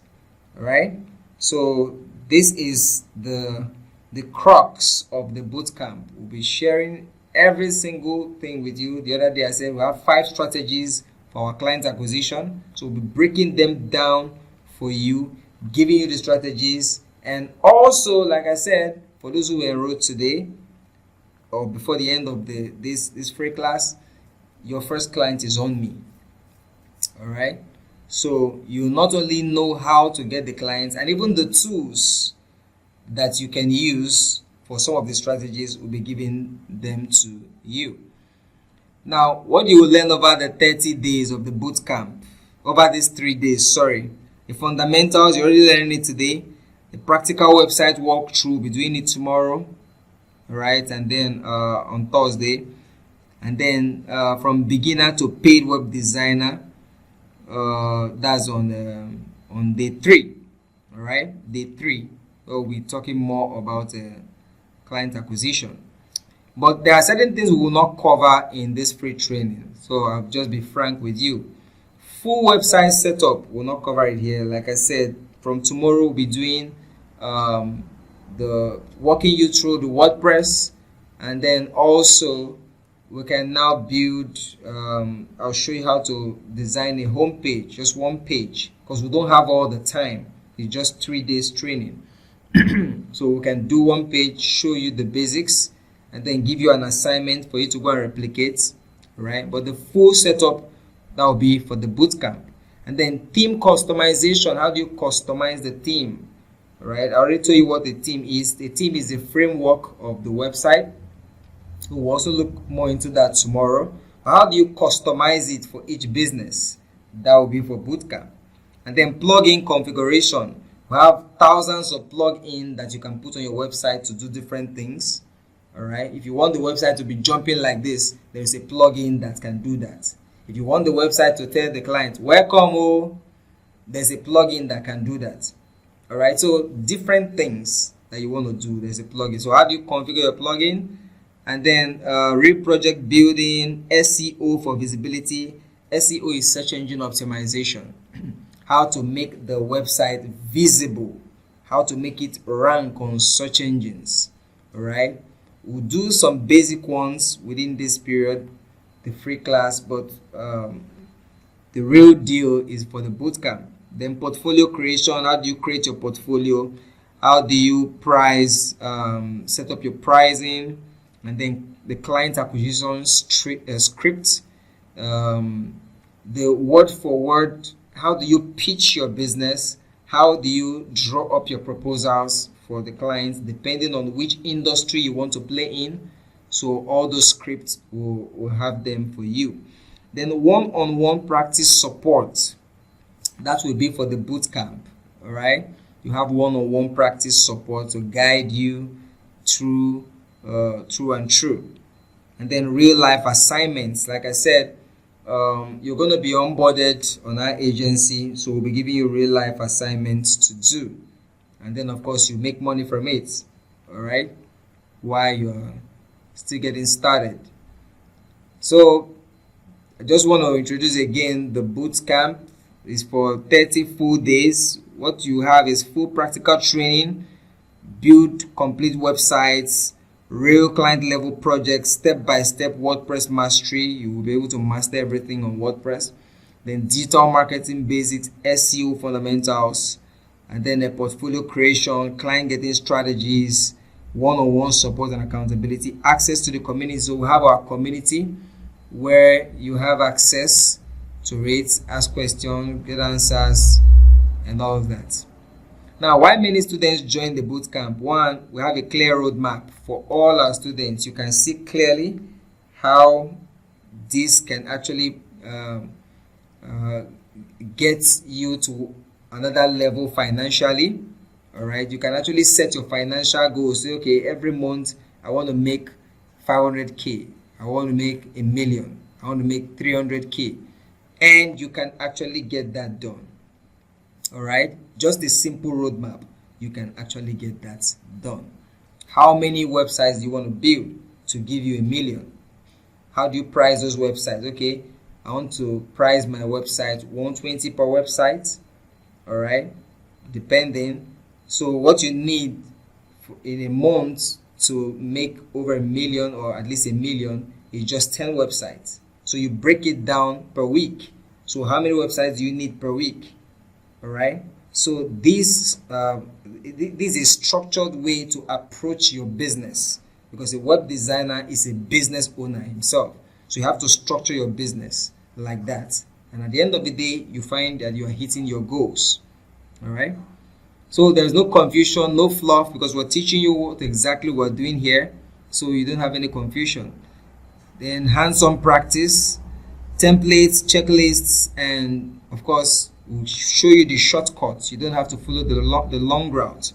All right, so this is the crux of the bootcamp. We'll be sharing every single thing with you. The other day I said we have 5 strategies for our client acquisition. So we'll be breaking them down for you, giving you the strategies. And also, like I said, for those who enrolled today or before the end of this free class, your first client is on me. All right. So you not only know how to get the clients, and even the tools that you can use for some of the strategies, will be giving them to you. Now, what you will learn over the 30 days of the bootcamp, over these 3 days, the fundamentals, you're already learning it today. The practical website walkthrough, we'll be doing it tomorrow, right? And then on Thursday. And then from beginner to paid web designer, that's on day 3, all right? Day 3, we'll be talking more about client acquisition. But there are certain things we will not cover in this free training, so I'll just be frank with you. Full website setup, we'll not cover it here. Like I said, from tomorrow we'll be doing walking you through the WordPress, and then also we can now build, I'll show you how to design a home page, just one page, because we don't have all the time. It's just 3 days training. So we can do one page, show you the basics, and then give you an assignment for you to go and replicate, right? But the full setup, that will be for the bootcamp. And then theme customization, how do you customize the theme, right? I already told you what the theme is. The theme is the framework of the website. We'll also look more into that tomorrow. How do you customize it for each business? That will be for bootcamp. And then plugin configuration. We have thousands of plugins that you can put on your website to do different things. All right. If you want the website to be jumping like this, there is a plugin that can do that. If you want the website to tell the client, welcome, oh, there's a plugin that can do that. All right. So different things that you want to do, there's a plugin. So how do you configure your plugin? And then real project building, SEO for visibility. SEO is search engine optimization. How to make the website visible, how to make it rank on search engines. All right, we'll do some basic ones within this period, the free class, but the real deal is for the bootcamp. Then portfolio creation, how do you create your portfolio? How do you price, set up your pricing? And then the client acquisition script, the word for word. How do you pitch your business? How do you draw up your proposals for the clients, depending on which industry you want to play in? So all those scripts will have them for you. Then one-on-one practice support. That will be for the bootcamp. All right. You have one-on-one practice support to guide you through and through. And then real life assignments. Like I said, you're going to be onboarded on our agency, so we'll be giving you real life assignments to do, and then of course you make money from it, all right, while you're still getting started. So I just want to introduce again, the bootcamp is for 30 full days. What you have is full practical training, build complete websites, real client level projects, step-by-step WordPress mastery. You will be able to master everything on WordPress. Then digital marketing basics, SEO fundamentals, and then a portfolio creation, client getting strategies, one-on-one support and accountability, access to the community. So we have our community where you have access to it, ask questions, get answers, and all of that. Now, why many students join the bootcamp? One, we have a clear roadmap for all our students. You can see clearly how this can actually get you to another level financially. All right, you can actually set your financial goals. Say, okay, every month I want to make 500K. I want to make $1 million. I want to make 300K, and you can actually get that done. All right, just a simple roadmap, you can actually get that done. How many websites do you want to build to give you $1 million? How do you price those websites? Okay, I want to price my website 120 per website. All right, depending. So what you need in a month to make over 1 million or at least 1 million is just 10 websites. So you break it down per week. So how many websites do you need per week? All right. So this is a structured way to approach your business, because a web designer is a business owner himself. So you have to structure your business like that. And at the end of the day, you find that you are hitting your goals. All right. So there's no confusion, no fluff, because we're teaching you what exactly we're doing here. So you don't have any confusion. Then hands-on practice, templates, checklists, and of course, we'll show you the shortcuts. You don't have to follow the long route.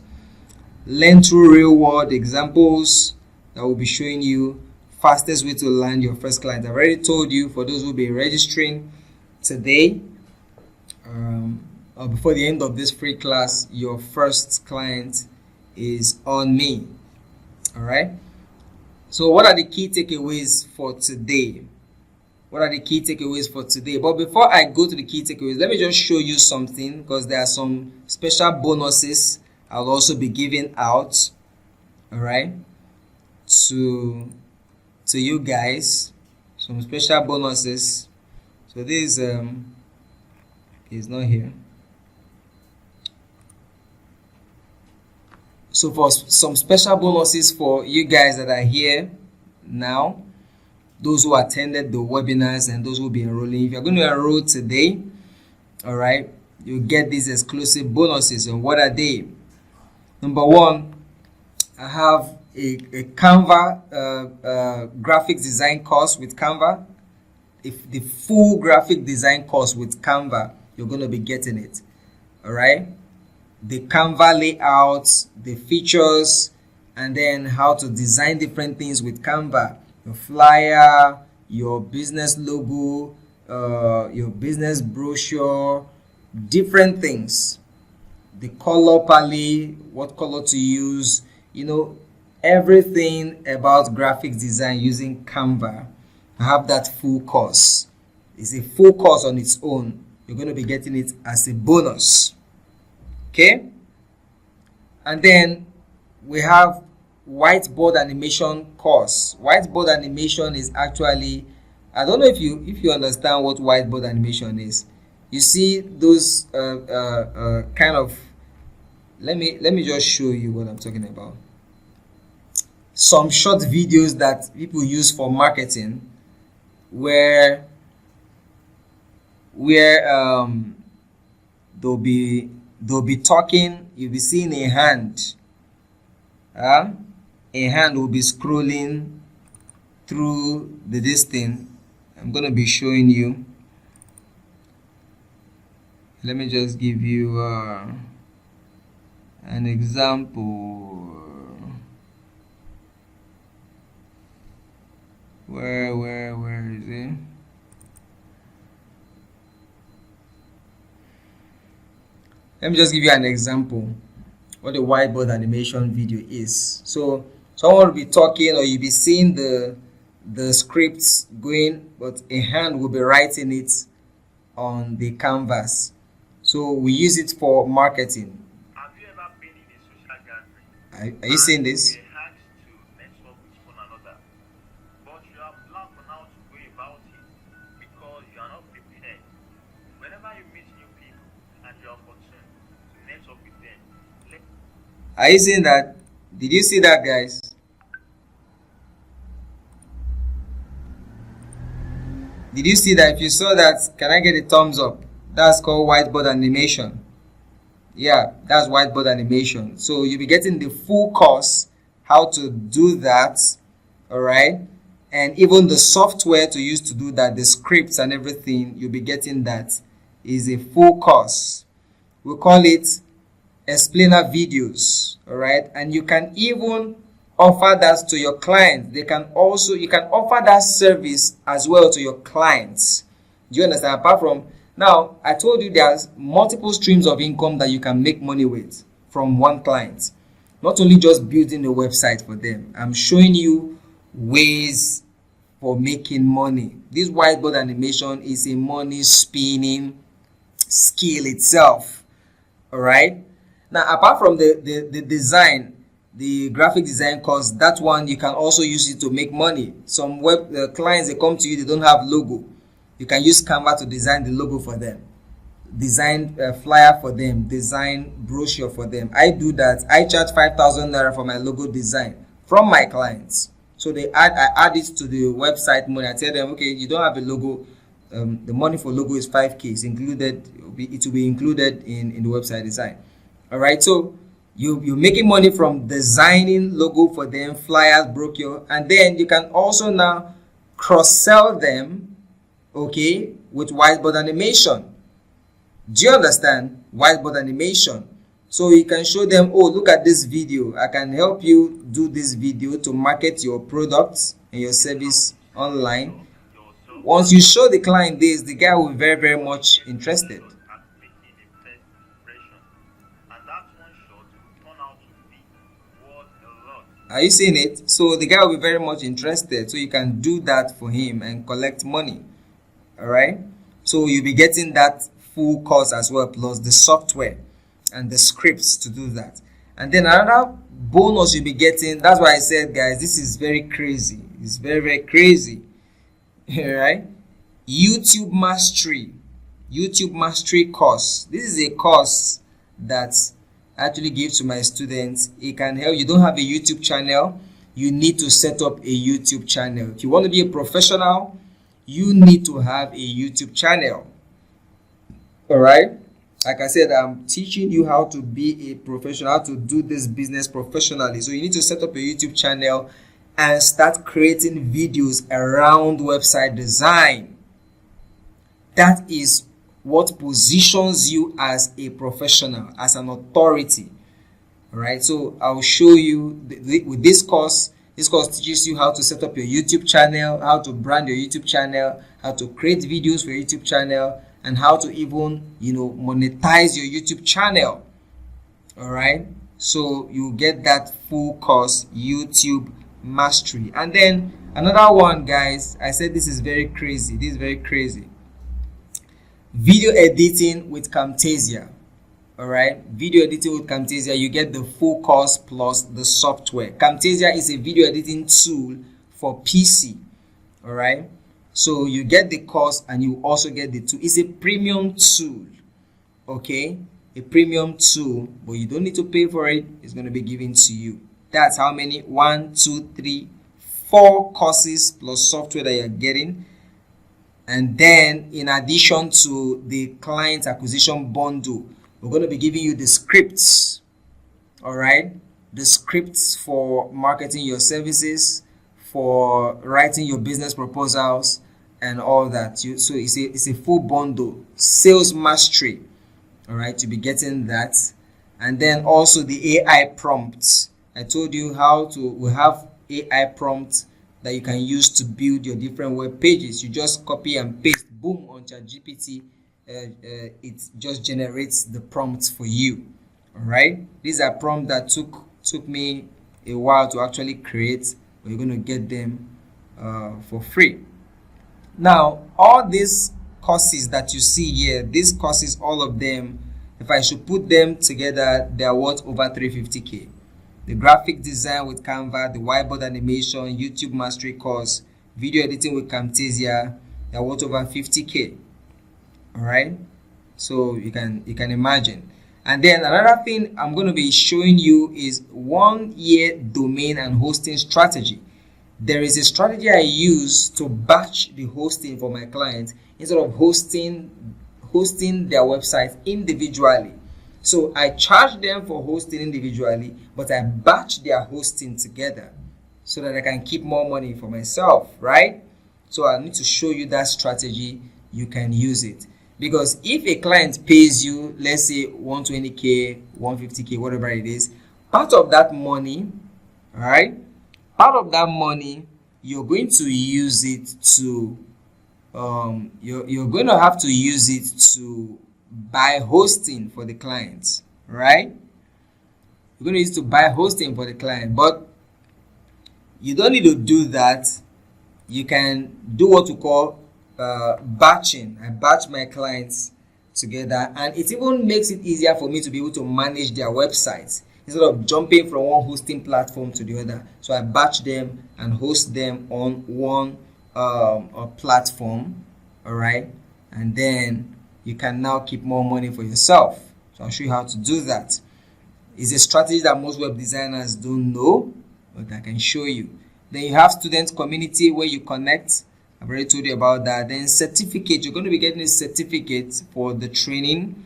Learn through real-world examples that will be showing you fastest way to land your first client. I've already told you, for those who will be registering today, or before the end of this free class, your first client is on me. All right. So what are the key takeaways for today? What are the key takeaways for today? But before I go to the key takeaways, let me just show you something, because there are some special bonuses I'll also be giving out, all right, to you guys. Some special bonuses. So this is not here. So for some special bonuses for you guys that are here now, those who attended the webinars and those who will be enrolling, if you're going to enroll today, all right, you get these exclusive bonuses. And what are they? Number one, I have a Canva graphic design course with Canva. If the full graphic design course with Canva, you're going to be getting it. All right. The Canva layouts, the features, and then how to design different things with Canva. Your flyer, your business logo, your business brochure, different things. The color palette, what color to use, everything about graphics design using Canva. I have that full course. It's a full course on its own. You're going to be getting it as a bonus. Okay, and then we have whiteboard animation course. Whiteboard animation is actually, I don't know if you understand what whiteboard animation is. You see those kind of, let me just show you what I'm talking about. Some short videos that people use for marketing, where they'll be talking, you'll be seeing a hand. A hand will be scrolling through this thing. I'm going to be showing you. Let me just give you an example. Where is it? Let me just give you an example what the whiteboard animation video is. So someone will be talking, or you'll be seeing the scripts going, but a hand will be writing it on the canvas. So we use it for marketing. Have you ever been in a social gathering? Are you seeing this? They had to network with one another, but you have learned on how to go about it because you are not prepared. Whenever you meet new people and you are opportune to network with them. Are you seeing that? Did you see that, guys? Did you see that? If you saw that, can I get a thumbs up? That's called whiteboard animation. Yeah, that's whiteboard animation. So you'll be getting the full course, how to do that, all right? And even the software to use to do that, the scripts and everything, you'll be getting that. Is a full course. We call it explainer videos, all right? And you can even offer that to your clients. You can offer that service as well to your clients. Do you understand? Apart from, now I told you there's multiple streams of income that you can make money with from one client. Not only just building a website for them. I'm showing you ways for making money. This whiteboard animation is a money spinning skill itself. All right. Now, apart from the design, the graphic design course, that one you can also use it to make money. Some web clients, they come to you, they don't have logo. You can use Canva to design the logo for them, design a flyer for them, design brochure for them. I do that. I charge 5,000 naira for my logo design from my clients. So I add it to the website money. I tell them, okay, you don't have a logo, the money for logo is 5k. It's included. It will be included in the website design. All right. So you're making money from designing logo for them, flyers, brochure, and then you can also now cross-sell them, okay, with whiteboard animation. Do you understand? Whiteboard animation. So you can show them, oh, look at this video. I can help you do this video to market your products and your service online. Once you show the client this, the guy will be very, very much interested. Are you seeing it? So the guy will be very much interested. So you can do that for him and collect money. All right. So you'll be getting that full course as well, plus the software and the scripts to do that. And then another bonus you'll be getting, that's why I said, guys, this is very crazy. It's very, very crazy. All right. YouTube Mastery course. This is a course that I actually give to my students. It can help. You don't have a YouTube channel, you need to set up a YouTube channel. If you want to be a professional, you need to have a YouTube channel. All right. Like I said, I'm teaching you how to be a professional, how to do this business professionally. So you need to set up a YouTube channel and start creating videos around website design. That is what positions you as a professional, as an authority. All right. So I'll show you with this course. This course teaches you how to set up your YouTube channel, how to brand your YouTube channel, how to create videos for your YouTube channel, and how to even, monetize your YouTube channel. All right. So you get that full course, YouTube Mastery. And then another one, guys, I said this is very crazy. This is very crazy. Video editing with Camtasia. All right. Video editing with Camtasia. You get the full course plus the software. Camtasia is a video editing tool for PC. All right. So you get the course and you also get the tool. It's a premium tool. Okay. A premium tool, but you don't need to pay for it. It's going to be given to you. That's how many? 1, 2, 3, 4 courses plus software that you're getting. And then in addition to the client acquisition bundle, we're going to be giving you the scripts. All right. The scripts for marketing your services, for writing your business proposals and all that. So it's a full bundle. Sales mastery. All right. You'll be getting that. And then also the AI prompts. I told you we have AI prompts that you can use to build your different web pages. You just copy and paste, boom, on ChatGPT. It just generates the prompts for you. All right. These are prompts that took me a while to actually create, but you're going to get them for free. Now, all these courses that you see here, these courses, all of them, if I should put them together, they are worth over 350k. The graphic design with Canva, the whiteboard animation, YouTube mastery course, video editing with Camtasia, they are worth over 50k. All right. So you can imagine. And then another thing I'm going to be showing you is 1-year domain and hosting strategy. There is a strategy I use to batch the hosting for my clients instead of hosting their website individually. So I charge them for hosting individually, but I batch their hosting together so that I can keep more money for myself, right? So I need to show you that strategy. You can use it. Because if a client pays you, let's say 120k, 150k, whatever it is, part of that money, all right, part of that money, you're going to use it to, you're going to have to use it to buy hosting for the clients, right? You're going to use it to buy hosting for the client, but you don't need to do that. You can do what we call batching. I batch my clients together, and it even makes it easier for me to be able to manage their websites. instead of jumping from one hosting platform to the other. So I batch them and host them on one platform. All right, and then you can now keep more money for yourself. So I'll show you how to do that. It's a strategy that most web designers don't know, but I can show you. Then you have student community where you connect. I've already told you about that. Then certificate, you're going to be getting a certificate for the training,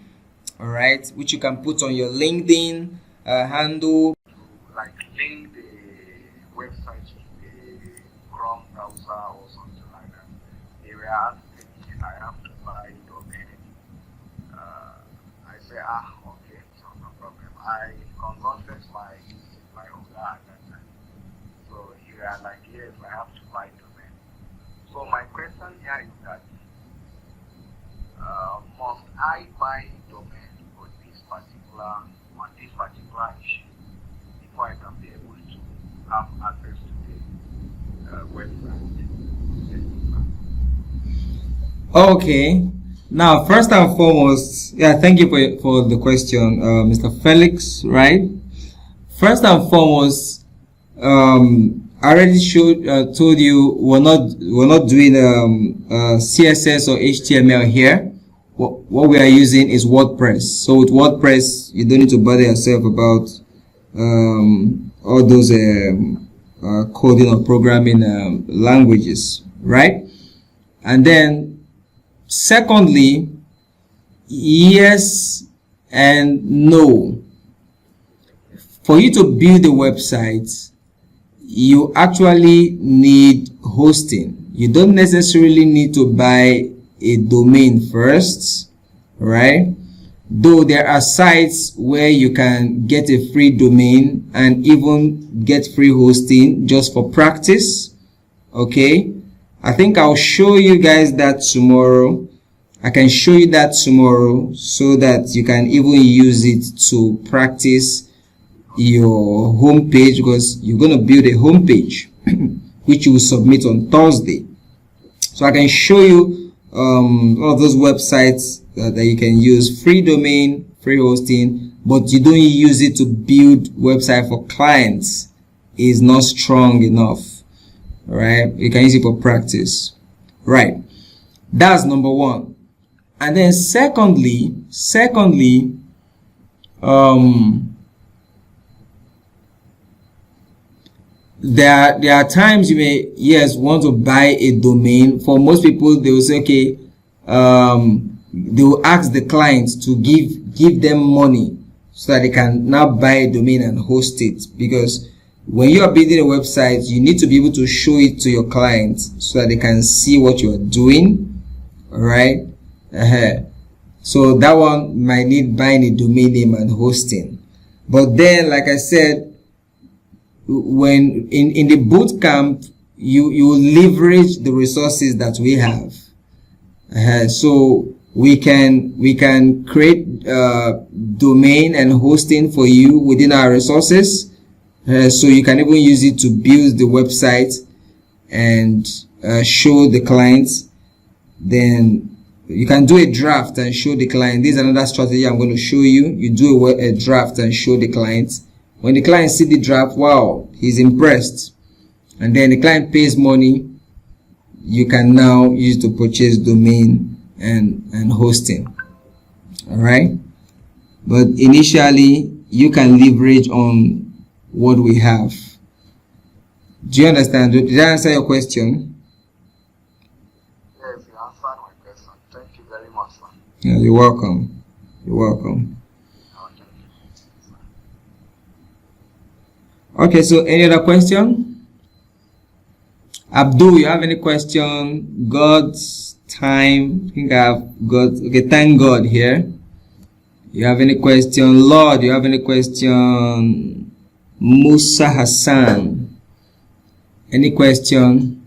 all right, which you can put on your LinkedIn handle. Like link the website to the Chrome browser or something like that. They were asking me, I have to buy domain. I say, okay, so no problem. I consulted my owner at that time. So he was like, yes, I have to buy domain. So my question here is that, must I buy domain on this particular issue before I can be able to have access to the website? Okay. Now, first and foremost, thank you for the question, Mr. Felix, right? First and foremost, I already told you we're not doing CSS or HTML here. What we are using is WordPress. So with WordPress, you don't need to bother yourself about all those coding or programming languages, right? And then secondly, yes and no. For you to build a website, you actually need hosting. You don't necessarily need to buy a domain first, right? Though there are sites where you can get a free domain and even get free hosting just for practice. Okay, I think I'll show you guys that tomorrow. I can show you that tomorrow so that you can even use it to practice your homepage, because you're going to build a homepage which you will submit on Thursday. So I can show you all of those websites that you can use, free domain, free hosting, but you don't use it to build website for clients. Is not strong enough. All right, you can use it for practice, right? That's number one. And then secondly, there are times you may want to buy a domain. For most people, they will say, okay, they will ask the clients to give them money so that they can now buy a domain and host it. Because when you are building a website, you need to be able to show it to your clients so that they can see what you are doing. All right. So that one might need buying a domain name and hosting. But then, like I said, when in the bootcamp, you leverage the resources that we have. So we can create domain and hosting for you within our resources. So you can even use it to build the website and show the clients. Then you can do a draft and show the client. This is another strategy I'm going to show you. You do a draft and show the client. When the client see the draft, wow, he's impressed. And then the client pays money. You can now use to purchase domain and hosting. All right. But initially, you can leverage on what we have. Do you understand? Did I answer your question? Yes, you answered my question. Thank you very much, sir. Yeah, you're welcome. You're welcome. Okay, so any other question? Abdul, you have any question? God's time. I think I have God. Okay, thank God here. You have any question? Lord, you have any question? Musa Hassan. Any question?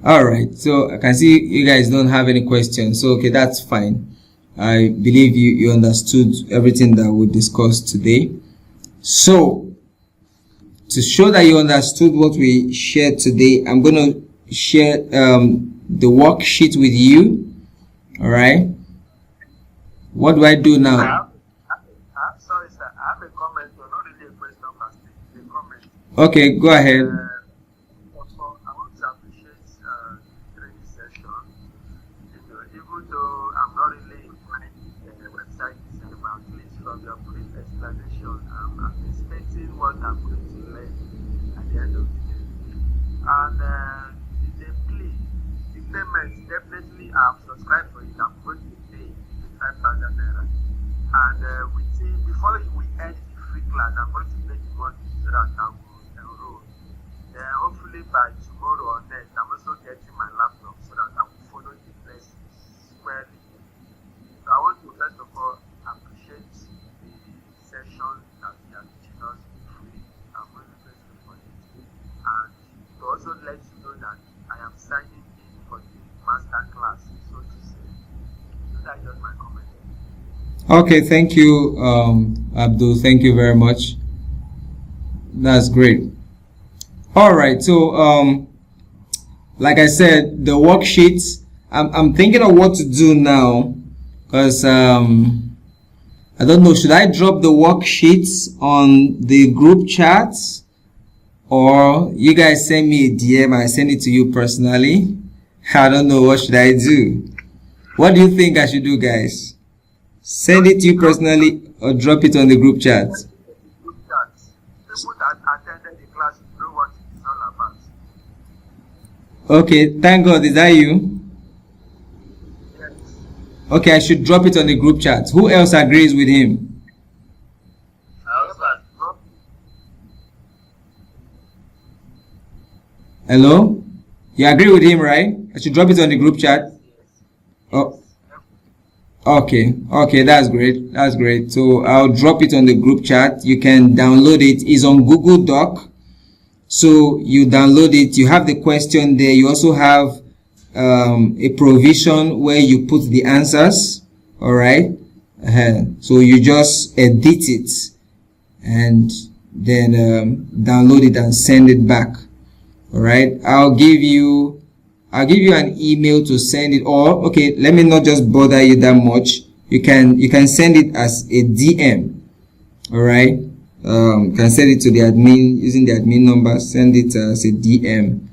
All right, so I can see you guys don't have any questions. So okay, that's fine. I believe you understood everything that we discussed today. So to show that you understood what we shared today, I'm going to share the worksheet with you. All right. What do I do now? Sorry, sir. I have a comment, but not really a question, but a comment. Okay, go ahead. Also, I want to appreciate the training session. Even though I'm not really in the website design, but at least from your brief explanation, I'm expecting what I'm going to learn at the end of the day. And the plea, the payment, definitely I've subscribed for it. I'm going to pay the 5,000 naira. And before we end the free class, I'm going to pay the money so that I will enroll. Then hopefully by tomorrow or next, I'm also getting my laptop so that I will follow the lessons squarely. So I want to first of all appreciate the session that you are teaching us free. I'm really grateful for it. And to also let you know that I am signing in for the master class, so to say. So that's just my comment. Okay, thank you, Abdul. Thank you very much. That's great. All right, so like I said, the worksheets. I'm thinking of what to do now, because I don't know. Should I drop the worksheets on the group chats, or you guys send me a DM? I send it to you personally. I don't know. What should I do? What do you think I should do, guys? Send it to you personally or drop it on the group chat? Group chat. People that attended the class know what it's all about. Okay, thank God. Is that you? Yes. Okay, I should drop it on the group chat. Who else agrees with him? Hello? You agree with him, right? I should drop it on the group chat? Oh. Okay, that's great. So I'll drop it on the group chat. You can download it. It's on Google Doc. So you download it. You have the question there. You also have a provision where you put the answers. All right. So you just edit it and then download it and send it back. All right. I'll give you an email to send it, or okay, let me not just bother you that much. You can send it as a DM. All right. You can send it to the admin using the admin number. Send it as a DM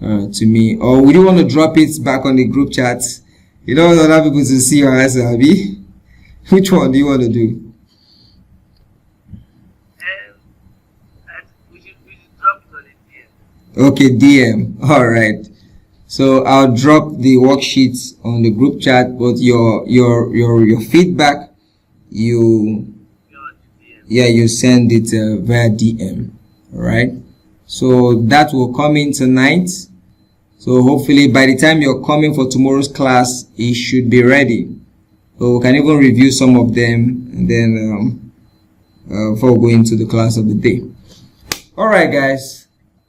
to me. Or would you want to drop it back on the group chat? You don't want other people to see your answer, Abby. Which one do you want to do? We should drop it on the DM. Okay, DM. All right. So I'll drop the worksheets on the group chat, but your feedback, you send it via DM. All right. So that will come in tonight. So hopefully by the time you're coming for tomorrow's class, it should be ready. So we can even review some of them and then before going to the class of the day. All right, guys.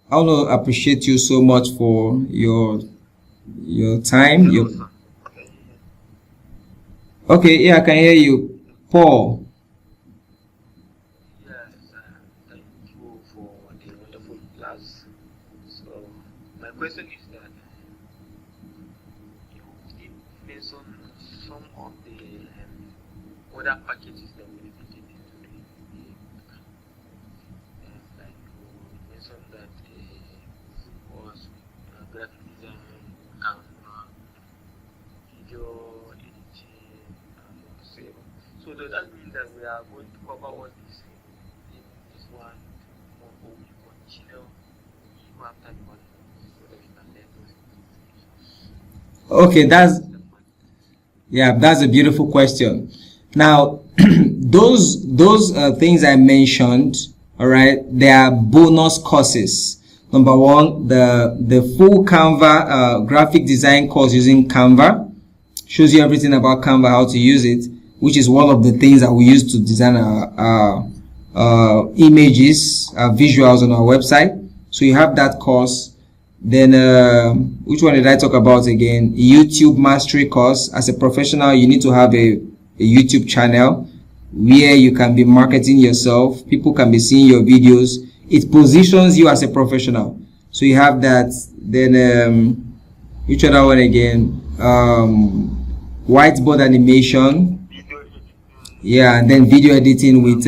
I want to appreciate you so much for your time. Okay, yeah, I can hear you, Paul. Yes, thank you for the wonderful class. So my question is that you did mention some of the other packages that will be taken into the like you mentioned that was graphic design, Canva, video editing, and so. So does that mean that we are going to cover all this in this one, or we continue even after the one, so that we can learn those things? Okay, that's a beautiful question. Now, those things I mentioned, all right, they are bonus courses. Number one, the full Canva graphic design course using Canva shows you everything about Canva, how to use it, which is one of the things that we use to design our images, our visuals on our website. So you have that course. Then which one did I talk about again? YouTube mastery course. As a professional, you need to have a YouTube channel where you can be marketing yourself. People can be seeing your videos. It positions you as a professional. So you have that. Then which other one again? whiteboard animation, Video editing. yeah, and then video editing with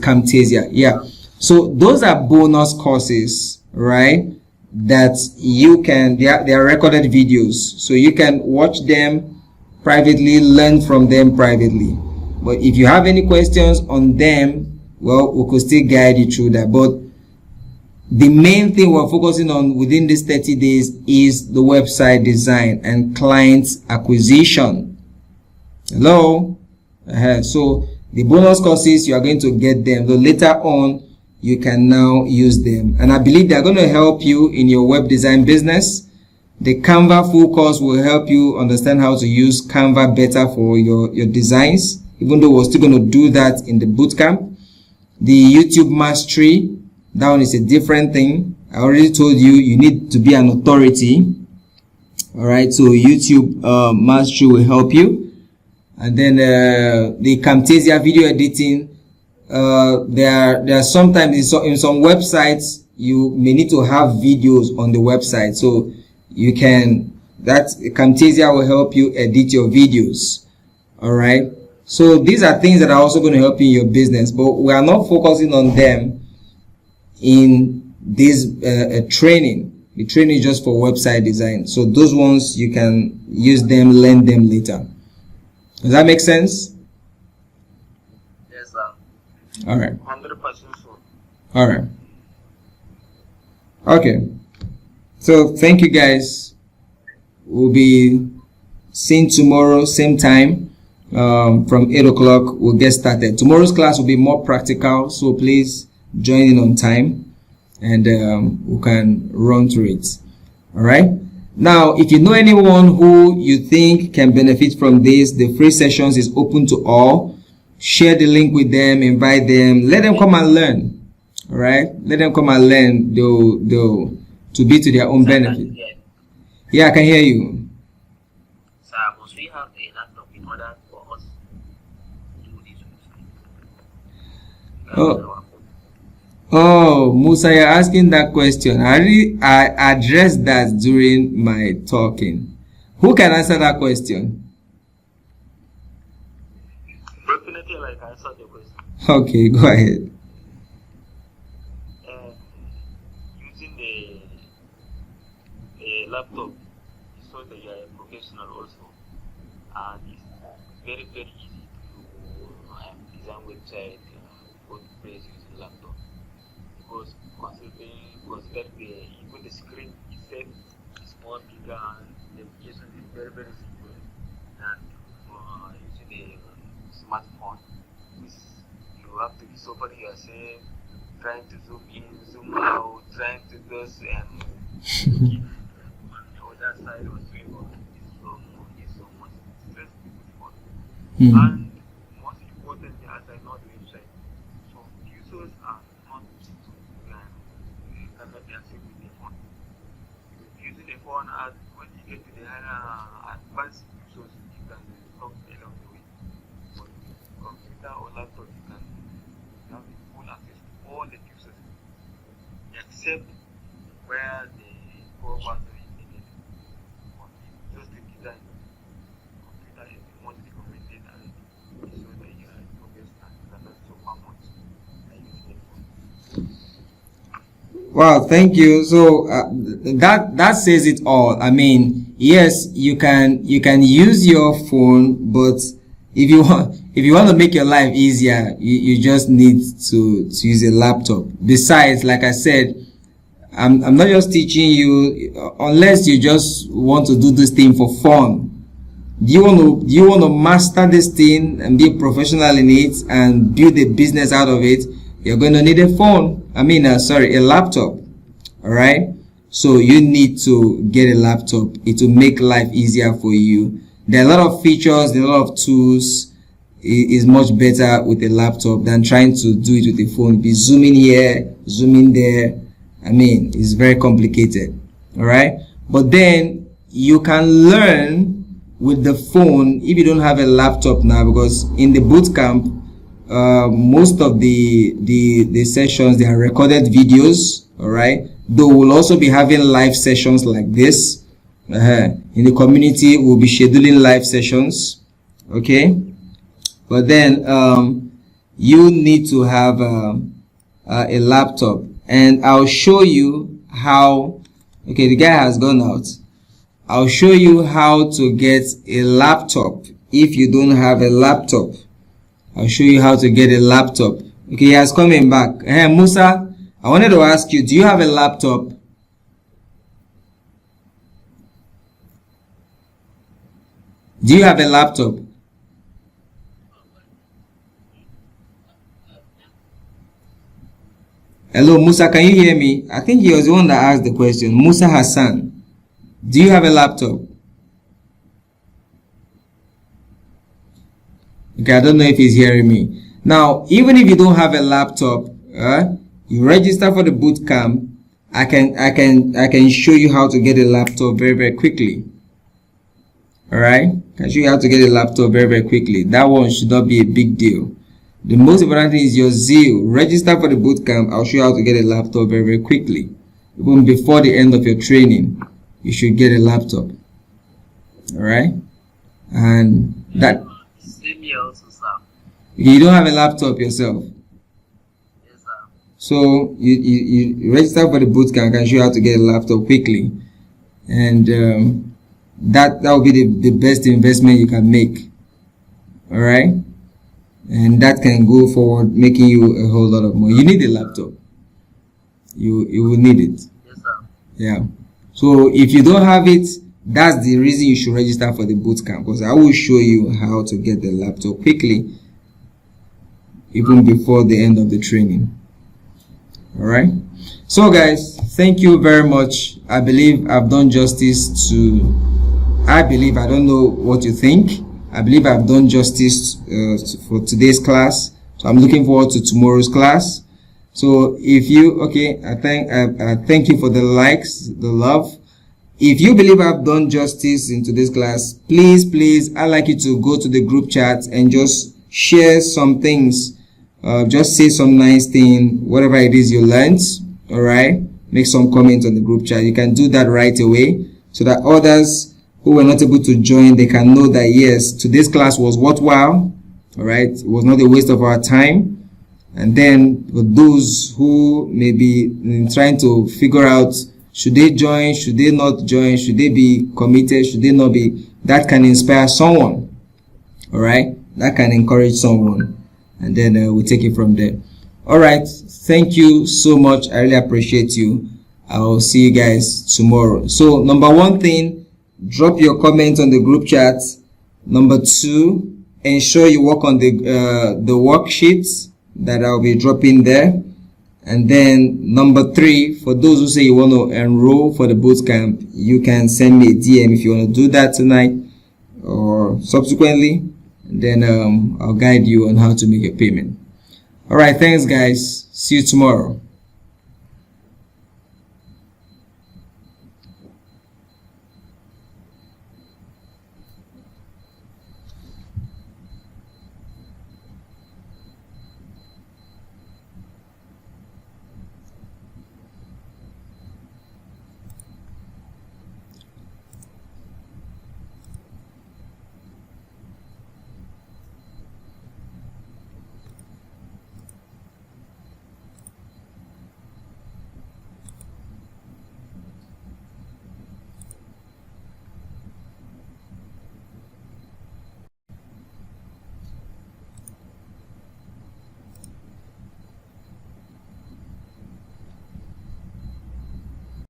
Camtasia. Yeah, so those are bonus courses, right? That you can, they are recorded videos, so you can watch them privately, learn from them privately. But if you have any questions on them, well, we could still guide you through that. But the main thing we're focusing on within these 30 days is the website design and client acquisition. Hello? So the bonus courses, you are going to get them, but later on you can now use them, and I believe they're going to help you in your web design business. The Canva full course will help you understand how to use Canva better for your designs, even though we're still going to do that in the bootcamp. The YouTube mastery, that one is a different thing. I already told you, you need to be an authority. All right, so YouTube mastery will help you. And then the Camtasia video editing, there are sometimes in some websites you may need to have videos on the website, so you can, that Camtasia will help you edit your videos. All right, so these are things that are also going to help you in your business, but we are not focusing on them in this training. The training is just for website design, so those ones you can use them, learn them later. Does that make sense? Yes, sir. All right. 100% so. All right. Okay. So thank you guys. We'll be seeing tomorrow, same time, from 8 o'clock. We'll get started. Tomorrow's class will be more practical, so please join in on time, and we can run through it. All right. Now, if you know anyone who you think can benefit from this, the free sessions is open to all. Share the link with them, invite them, let them come and learn. All right, let them come and learn. They'll to be to their own benefit. Yeah, I can hear you. Sir, must we have a laptop in order for us to do this website? Oh, Musa, you're asking that question. I addressed that during my talking. Who can answer that question? Definitely, like I answered the question. Okay, go ahead. Using the laptop, so that you are a professional also, and it's very, very easy to design website WordPress using laptop. Because consider even the screen itself is more bigger, and the application is very, very simple than using a smartphone. You have to be suffering yourself, trying to zoom in, zoom out, trying to just keep on the other side or swing. It's so much stressful for you. And most importantly, as I know the website, some users are not cannot be accessed with the phone. Using the phone, as when you get to the higher advanced users, you can talk along the way. But with computer or laptop, you can have full access to all the users, except where the core battery is needed. Just the design. Computer is the most recommended, and so that you are professional, you cannot suffer much by using the phone. Wow, thank you. So that says it all. I mean, yes, you can use your phone, but if you want to make your life easier, you just need to use a laptop. Besides, like I said, I'm not just teaching you unless you just want to do this thing for fun. Do you want to master this thing and be a professional in it and build a business out of it? You're going to need a phone. A laptop. All right. So you need to get a laptop. It will make life easier for you. There are a lot of features, there are a lot of tools. It is much better with a laptop than trying to do it with a phone. Be zooming here, zooming there. I mean, it's very complicated. All right. But then you can learn with the phone if you don't have a laptop now, because in the bootcamp, most of the sessions, they are recorded videos. All right, though we'll also be having live sessions like this. In the community, we'll be scheduling live sessions. Okay, but then you need to have a laptop, and I'll show you how. Okay, the guy has gone out. I'll show you how to get a laptop if you don't have a laptop. I'll show you how to get a laptop. Okay, he has coming back. Hey, Musa, I wanted to ask you, do you have a laptop? Do you have a laptop? Hello, Musa, can you hear me? I think he was the one that asked the question. Musa Hassan, do you have a laptop? Okay, I don't know if he's hearing me. Now, even if you don't have a laptop, you register for the bootcamp. I can show you how to get a laptop very quickly. All right, I can show you how to get a laptop very quickly. That one should not be a big deal. The most important thing is your zeal. Register for the bootcamp. I'll show you how to get a laptop very quickly. Even before the end of your training, you should get a laptop. All right, and that. You don't have a laptop yourself. Yes, sir. So you register for the bootcamp. I can show you how to get a laptop quickly, and that will be the best investment you can make. All right, and that can go forward, making you a whole lot of money. You need a laptop. You will need it. Yes, sir. Yeah. So if you don't have it, that's the reason you should register for the bootcamp, because I will show you how to get the laptop quickly, even before the end of the training. All right. So guys, thank you very much. I believe I've done justice to. I don't know what you think. I believe I've done justice for today's class. So I'm looking forward to tomorrow's class. So if you, okay, I thank you for the likes, the love. If you believe I've done justice in today's class, please, I'd like you to go to the group chat and just share some things. Just say some nice thing, whatever it is you learned. All right, make some comments on the group chat. You can do that right away, so that others who were not able to join, they can know that yes, today's class was worthwhile. All right, it was not a waste of our time. And then for those who may be trying to figure out, should they join, should they not join, should they be committed, should they not be, that can inspire someone. All right, that can encourage someone, and then we'll take it from there. All right, thank you so much. I really appreciate you. I'll see you guys tomorrow. So number one thing, drop your comments on the group chat. Number two, ensure you work on the worksheets that I'll be dropping there. And then number three, for those who say you want to enroll for the bootcamp, you can send me a DM if you want to do that tonight or subsequently. And then I'll guide you on how to make your payment. All right, thanks guys. See you tomorrow.